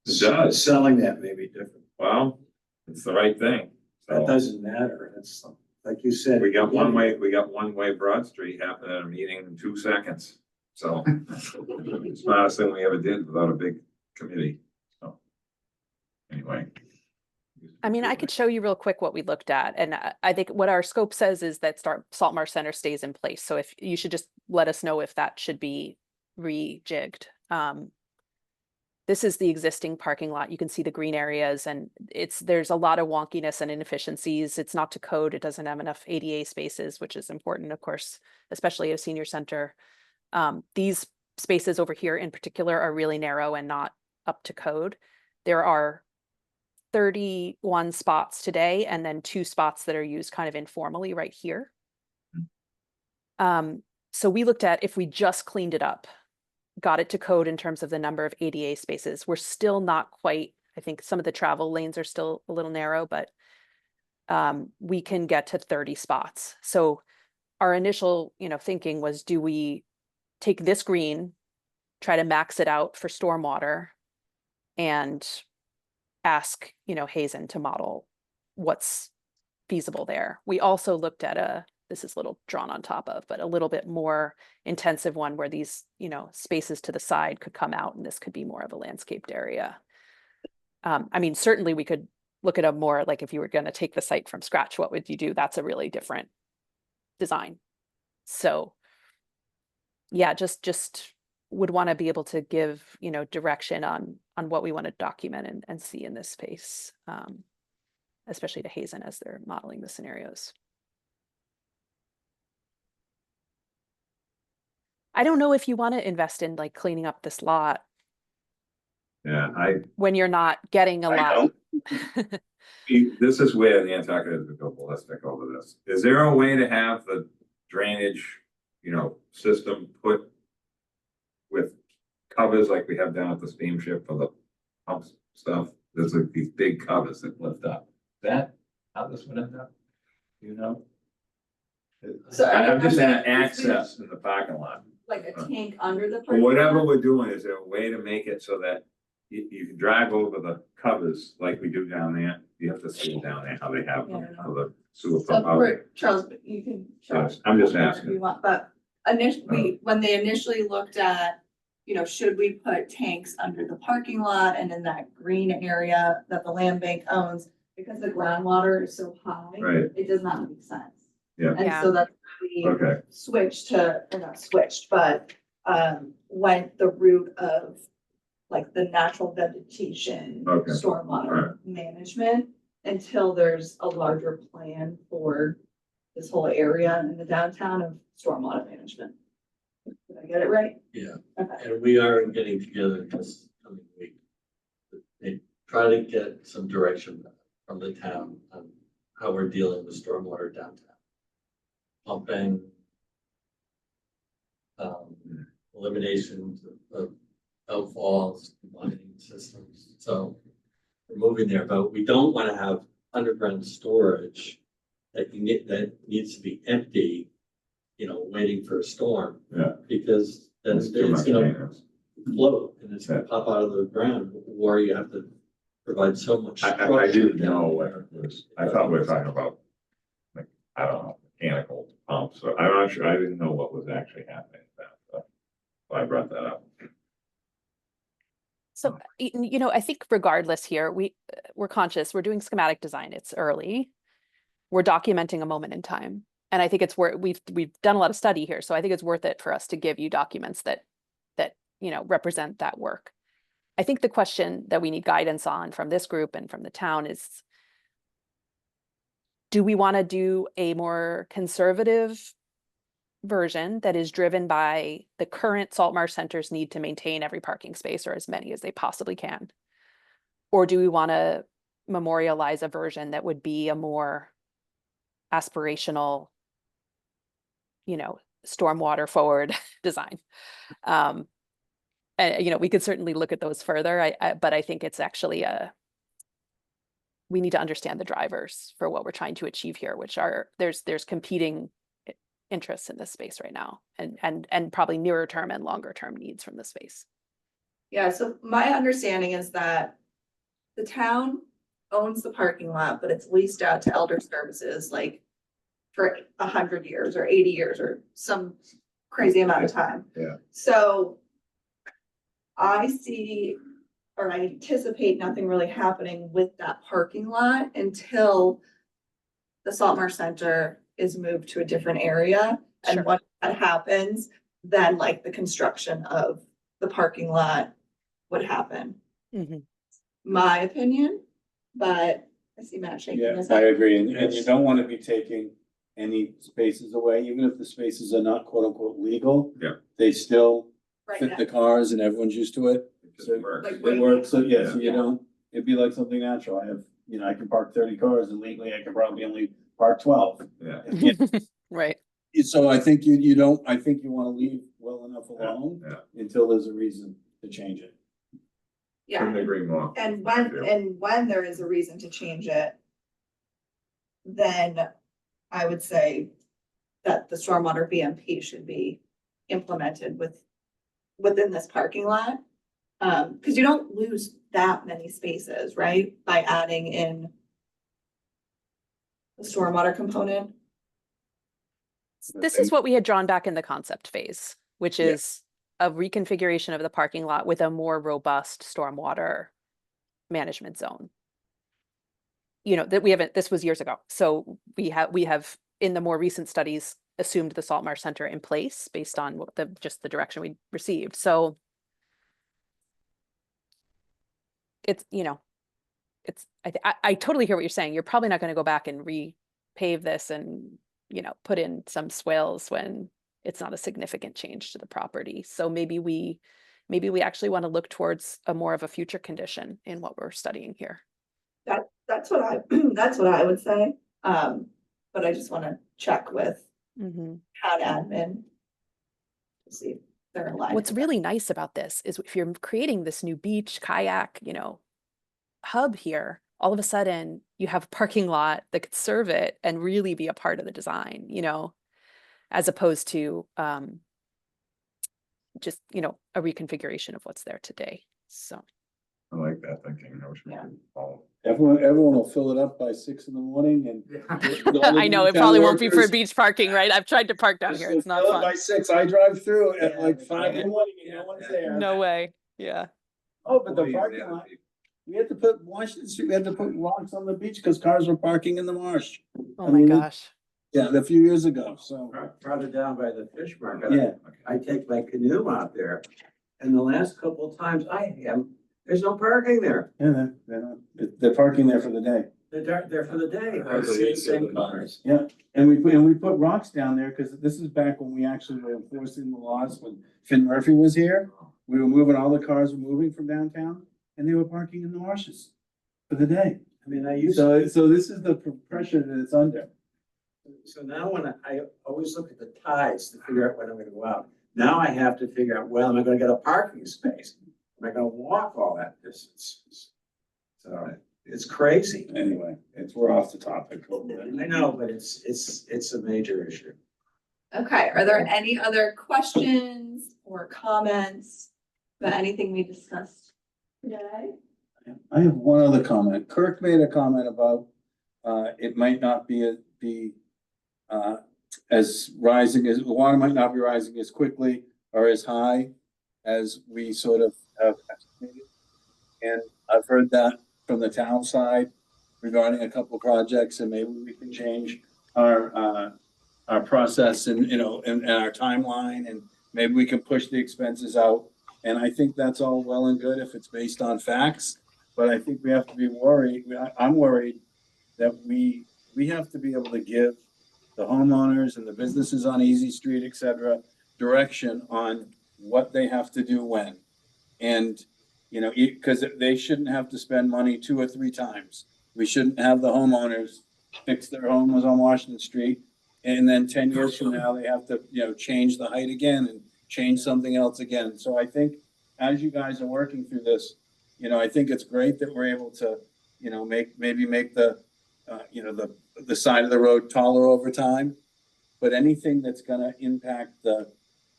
It does. Selling that may be different. Well, it's the right thing. That So doesn't matter. It's like you said. we got one way Broad Street happening at a meeting in 2 seconds. So it's the smartest thing we ever did without a big committee. So anyway. I mean, I could show you real quick what we looked at, and I think what our scope says is that Salt Marsh Center stays in place. So if you should just let us know if that should be rejigged. This is the existing parking lot. You can see the green areas, and there's a lot of wonkiness and inefficiencies. It's not to code. It doesn't have enough ADA spaces, which is important, of course, especially at a senior center. These spaces over here in particular are really narrow and not up to code. There are 31 spots today, and then 2 spots that are used kind of informally right here. So we looked at if we just cleaned it up, got it to code in terms of the number of ADA spaces. We're still not quite, I think some of the travel lanes are still a little narrow, but we can get to 30 spots. So our initial, thinking was, do we take this green, try to max it out for stormwater, and ask, Hazen to model what's feasible there. We also looked at this is a little drawn on top of, but a little bit more intensive one where these, spaces to the side could come out, and this could be more of a landscaped area. I mean, certainly we could look at a more, like, if you were going to take the site from scratch, what would you do? That's a really different design. So yeah, just would want to be able to give, direction on what we want to document and see in this space, especially to Hazen as they're modeling the scenarios. I don't know if you want to invest in like cleaning up this lot Yeah, when you're not getting a lot. this is where the Nantucket would go ballistic over this. Is there a way to have the drainage, system put with covers like we have down at the steamship for the pumps stuff? There's like these big covers that lift up. That, how this would end up, So I'm just at access in the parking lot. like a tank under the. But parking whatever lot? we're doing, is there a way to make it so that you can drive over the covers like we do down there? You have to see down there how they have them for the sewer pump out. Right, Charles, but you can. Yes, I'm just whatever asking. You want, but initially, when they initially looked at, should we put tanks under the parking lot and in that green area that the land bank owns? Because the groundwater is so high. Right. It does not make sense. Yeah. And so that's why we Okay, switched to, or not switched, but went the route of like the natural vegetation, Okay. stormwater management, until there's a larger plan for this whole area in the downtown of stormwater management. Did I get it right? Yeah, Okay. and we are getting together this coming week. They try to get some direction from the town on how we're dealing with stormwater downtown. Pumping. Elimination of outfalls, lighting systems, so we're moving there, but we don't want to have underground storage that needs to be empty, waiting for a storm. Yeah. Because then that's too it's much gonna maintenance. float and it's gonna pop out of the ground, or you have to provide so much. I didn't structure know down what there. it was. I thought we were talking about, like, I don't know, mechanical pumps, so I'm not sure, I didn't know what was actually happening with that, so I brought that up. So, I think regardless here, we're conscious, we're doing schematic design. It's early. We're documenting a moment in time. And I think it's worth, we've done a lot of study here. So I think it's worth it for us to give you documents that represent that work. I think the question that we need guidance on from this group and from the town is, do we want to do a more conservative version that is driven by the current salt marsh centers need to maintain every parking space or as many as they possibly can? Or do we want to memorialize a version that would be a more aspirational, stormwater forward design? And, we could certainly look at those further, but I think it's actually we need to understand the drivers for what we're trying to achieve here, which are, there's competing interests in this space right now, and probably nearer term and longer term needs from the space. Yeah, so my understanding is that the town owns the parking lot, but it's leased out to Elder Services, like for 100 years or 80 years or some crazy amount of time. Yeah. So I see, or I anticipate nothing really happening with that parking lot until the Salt Marsh Center is moved to a different area. Sure. And once that happens, then like the construction of the parking lot would happen. Mhm. My opinion, but I see Matt shaking Yeah, his I head. agree, and you don't wanna be taking any spaces away, even if the spaces are not quote unquote legal. Yeah. They still Right fit now. the cars and everyone's used to it. It just works. Like, It works, so yeah, so you Yeah. don't, it'd be like something natural, I have, I can park 30 cars and legally I can probably only park 12. Yeah. Yeah. Right. So I think you don't, I think you wanna leave well enough alone Yeah. until there's a reason to change it. Couldn't Yeah, agree more. and when there is a reason to change it, then I would say that the stormwater BMP should be implemented within this parking lot. Cause you don't lose that many spaces, right? By adding in the stormwater component. This is what we had drawn back in the concept phase, which Yeah. is a reconfiguration of the parking lot with a more robust stormwater management zone. That we haven't, this was years ago. So we have in the more recent studies assumed the Salt Marsh Center in place based on what just the direction we received. So it's, I totally hear what you're saying. You're probably not going to go back and repave this and, put in some swales when it's not a significant change to the property. So maybe we actually want to look towards a more of a future condition in what we're studying here. That's what I would say. But I just want to check with town admin to see if they're aligned. What's really nice about this is if you're creating this new beach kayak, hub here, all of a sudden you have a parking lot that could serve it and really be a part of the design, as opposed to just, a reconfiguration of what's there today. So I like that thinking. I wish we Yeah. could follow. Everyone will fill it up by 6 a.m. and. I know it probably won't be for beach parking, right? I've tried to park down here. It's not Fill it by fun. 6, I drive through at Yeah, like 5 in the morning and yeah. no one's there. No way. Yeah. Oh, but the parking lot, we had to put Washington Street, we had to put rocks on the beach because cars were parking in the marsh. Oh I my mean, gosh. Yeah, a few years ago, so, Farther down by the fish market. yeah. I take my canoe out there, and the last couple of times there's no parking there. Yeah, they're parking there for the day. They're there for the day. Or the same cars. Yeah, and we put rocks down there because this is back when we actually were enforcing the laws when Finn Murphy was here. We were moving, all the cars were moving from downtown and they were parking in the marshes for the day. I mean, I used to, So this is the pressure that it's under. so now when I always look at the tides to figure out when I'm gonna go out. Now I have to figure out, well, am I gonna get a parking space? Am I gonna walk all that distance? So it's crazy. Anyway, we're off the topic. a little bit. I know, but it's a major issue. Okay, are there any other questions or comments about anything we discussed today? I have one other comment. Kirk made a comment about, it might not be as rising as, the water might not be rising as quickly or as high as we sort of have estimated. And I've heard that from the town side regarding a couple of projects, and maybe we can change our process and, and our timeline, and maybe we can push the expenses out And I think that's all well and good if it's based on facts, but I think we have to be worried, I'm worried that we have to be able to give the homeowners and the businesses on Easy Street, et cetera, direction on what they have to do when. And, you know, because they shouldn't have to spend money 2 or 3 times. We shouldn't have the homeowners fix their homes on Washington Street. And then 10 years from now, they have to, you know, change the height again and change something else again. So I think as you guys are working through this, you know, I think it's great that we're able to, you know, maybe make the, you know, the side of the road taller over time. But anything that's gonna impact the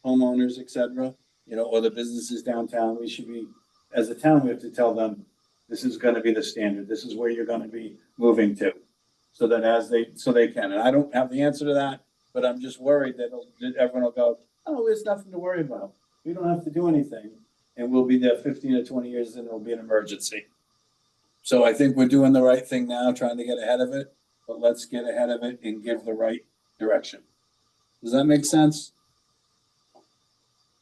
homeowners, et cetera, you know, or the businesses downtown, we should be, as a town, we have to tell them, this is gonna be the standard, this is where you're gonna be moving to. So that so they can, and I don't have the answer to that, but I'm just worried that everyone will go, oh, there's nothing to worry about. We don't have to do anything, and we'll be there 15 or 20 years and it'll be an emergency. So I think we're doing the right thing now, trying to get ahead of it, but let's get ahead of it and give the right direction. Does that make sense?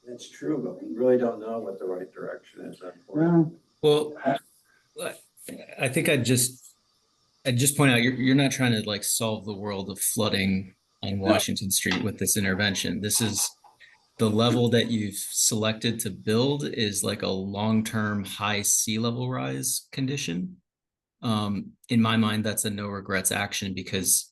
That's true, but we really don't know what the right direction is. Unfortunately. Well, Well, I think I'd just point out, you're not trying to like solve the world of flooding on Washington Street with this intervention. This is the level that you've selected to build is like a long-term high sea level rise condition. In my mind, that's a no regrets action because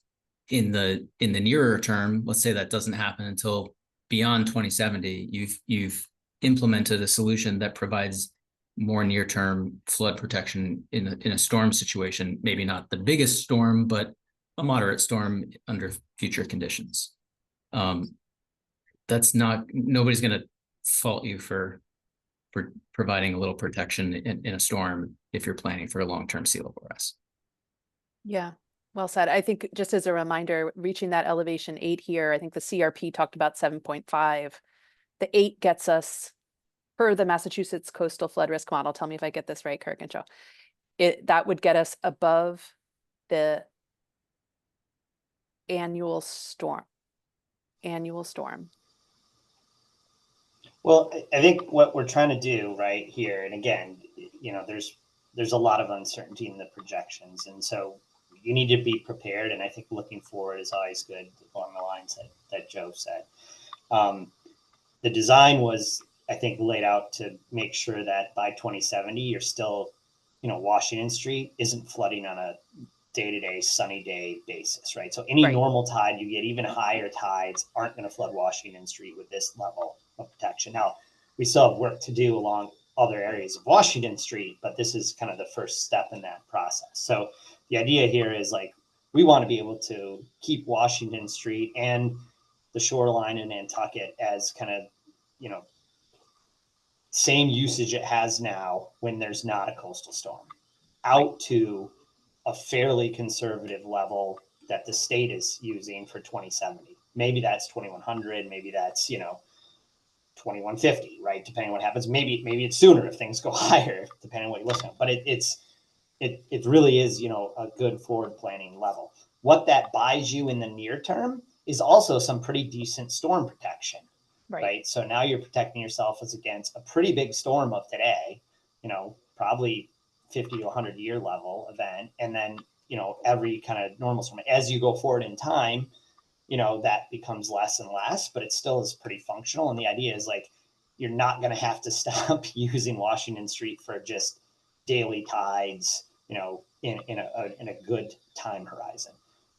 in the nearer term, let's say that doesn't happen until beyond 2070, you've implemented a solution that provides more near-term flood protection in a storm situation, maybe not the biggest storm, but a moderate storm under future conditions. That's not, nobody's going to fault you for providing a little protection in a storm if you're planning for a long-term sea level rise. Yeah, well said. I think just as a reminder, reaching that elevation 8 here, I think the CRP talked about 7.5. The 8 gets us, per the Massachusetts Coastal Flood Risk Model, tell me if I get this right, Kirk and Joe, that would get us above the annual storm. Well, I think what we're trying to do right here, and again, you know, there's a lot of uncertainty in the projections, and so you need to be prepared. And I think looking forward is always good along the lines that Joe said. The design was, I think, laid out to make sure that by 2070, you're still, you know, Washington Street isn't flooding on a day-to-day sunny day basis, right? So any normal tide you get, even higher tides, aren't going to flood Washington Street with this level of protection. Now, we still have work to do along other areas of Washington Street, but this is kind of the first step in that process. So the idea here is like, we want to be able to keep Washington Street and the shoreline in Nantucket as kind of, you know, same usage it has now when there's not a coastal storm, out to a fairly conservative level that the state is using for 2070. Maybe that's 2100, maybe that's, you know, 2150, right? Depending on what happens. Maybe it's sooner if things go higher, depending on what you listen to. But it really is, you know, a good forward planning level. What that buys you in the near term is also some pretty decent storm protection, right? So now you're protecting yourself as against a pretty big storm of today, you know, probably 50 to 100 year level event. And then, you know, every kind of normal storm, as you go forward in time, you know, that becomes less and less, but it still is pretty functional. And the idea is like, you're not going to have to stop using Washington Street for just daily tides, you know, in a good time horizon.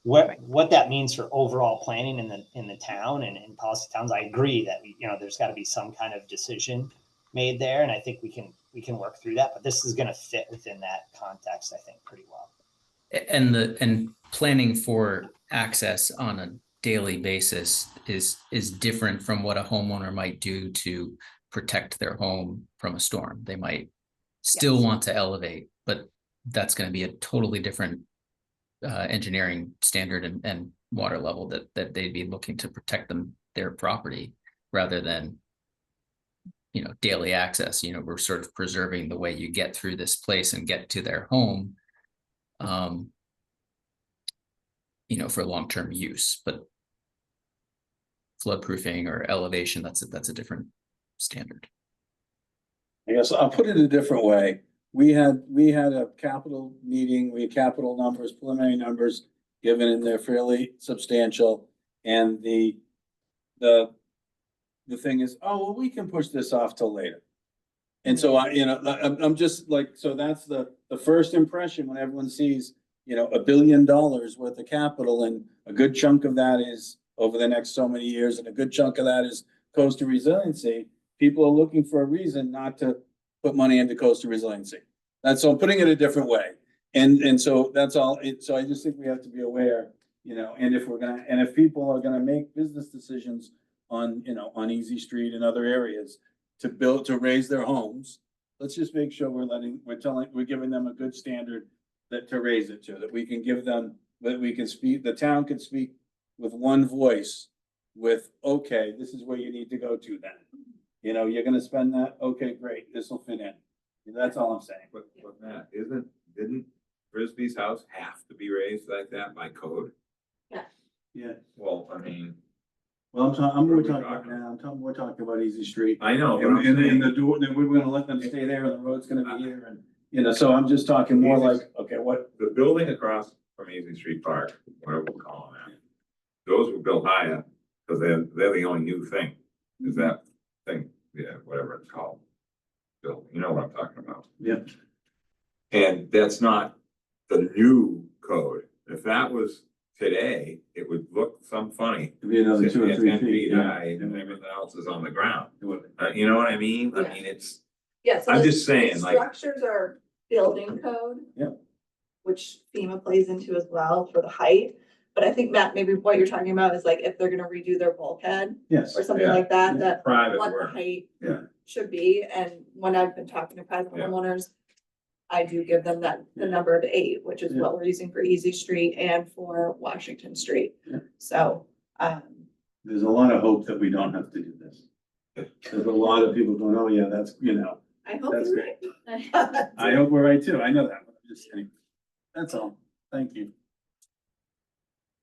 What that means for overall planning in the town and in policy towns, I agree that, you know, there's got to be some kind of decision made there. And I think we can work through that, but this is going to fit within that context, I think, pretty well. And planning for access on a daily basis is different from what a homeowner might do to protect their home from a storm. They might still want to elevate, but that's going to be a totally different engineering standard and water level that they'd be looking to protect their property rather than, you know, daily access. You know, we're sort of preserving the way you get through this place and get to their home, you know, for long-term use. But flood proofing or elevation, that's a different standard. I guess I'll put it a different way. We had a capital meeting, we had capital numbers, preliminary numbers given, and they're fairly substantial. And the thing is, oh, well, we can push this off till later. And so I'm just like, so that's the first impression when everyone sees, $1 billion worth of capital, and a good chunk of that is over the next so many years, and a good chunk of that is coastal resiliency. People are looking for a reason not to put money into coastal resiliency. So I'm putting it a different way. And so that's all. So I just think we have to be aware, and if people are gonna make business decisions on Easy Street and other areas to raise their homes, let's just make sure we're giving them a good standard to raise it to, that we can give them, that we can speak, the town can speak with one voice with, okay, this is where you need to go to then. You're gonna spend that, okay, great, this will fit in. That's all I'm saying. But Matt, didn't Frisbee's house have to be raised like that by code? Yeah. Well, I mean, Well, we're talking about Easy Street. I know, but And I'm then saying, the door, then we're gonna let them stay there and the road's gonna be here and, so I'm just talking more like, okay, what? the building across from Easy Street Park, whatever we're calling that, those were built higher, because they're the only new thing, is that thing, yeah, whatever it's called. Bill, you know what I'm talking about. Yeah. And that's not the new code. If that was today, it would look some funny. It'd be another 2 or 3 10 feet. high and everything else is on the ground. It would. You know what I mean? I Yeah. mean, it's, Yeah, so I'm the- just saying, the like, structures are building code. Yep. Which FEMA plays into as well for the height. But I think, Matt, maybe what you're talking about is like if they're gonna redo their bulkhead Yes. or something Yeah. like that, that private what the work. height Yeah. should be. And when I've been talking to private Yeah. homeowners, I do give them the number of 8, which is Yeah. what we're using for Easy Street and for Washington Street. Yeah. So, There's a lot of hope that we don't have to do this. There's a lot of people going, oh yeah, that's, I hope That's you're great. right. I hope we're right too. I know that, but I'm just saying. That's all. Thank you.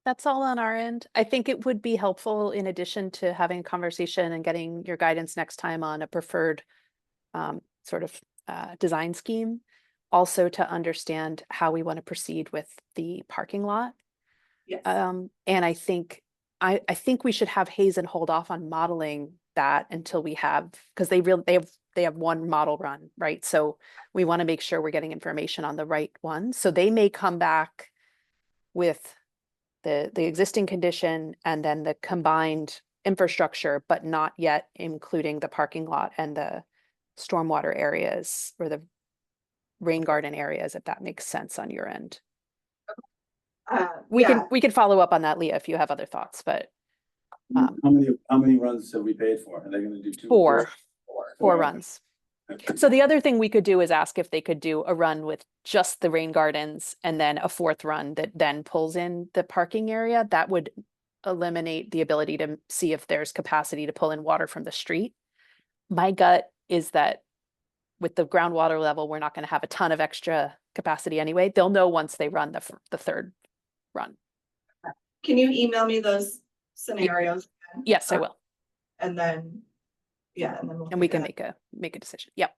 That's all on our end. I think it would be helpful, in addition to having a conversation and getting your guidance next time on a preferred sort of design scheme, also to understand how we want to proceed with the parking lot. Yes. And I think we should have Hazen hold off on modeling that until we have, because they have one model run, right? So we want to make sure we're getting information on the right one. So they may come back with the existing condition and then the combined infrastructure, but not yet including the parking lot and the stormwater areas or the rain garden areas, if that makes sense on your end. We can follow up on that, Leah, if you have other thoughts, but How many runs have we paid for? Are they gonna do 2? four Four. runs. Okay. So the other thing we could do is ask if they could do a run with just the rain gardens and then a 4th run that then pulls in the parking area. That would eliminate the ability to see if there's capacity to pull in water from the street. My gut is that with the groundwater level, we're not going to have a ton of extra capacity anyway. They'll know once they run the 3rd run. Can you email me those scenarios? again? Yes, I will. And then, and then. And we figure can that. make a decision. Yep.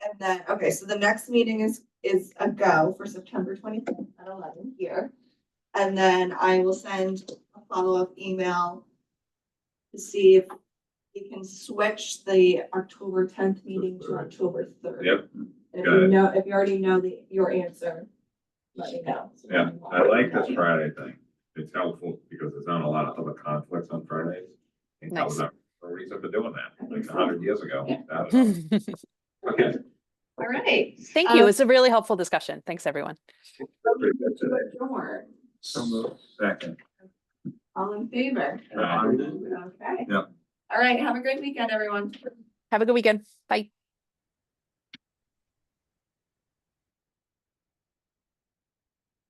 And then, okay, so the next meeting is a go for September 25th at 11 here. And then I will send a follow-up email to see if we can switch the October 10th meeting to October 3rd. Yep. If Got you it. know, if you already know your answer, let me know. Yeah, I like this Friday thing. It's helpful because there's not a lot of other conflicts on Fridays. I think that was Nice. a reason for doing that, I think like so. 100 years ago. Yeah. That was all. Okay. All right. Thank you. It's a really helpful discussion. Thanks, everyone. Adjourn. So moved. Second. All in favor? Aye. Okay. Yep. All right, have a great weekend, everyone. Have a good weekend. Bye.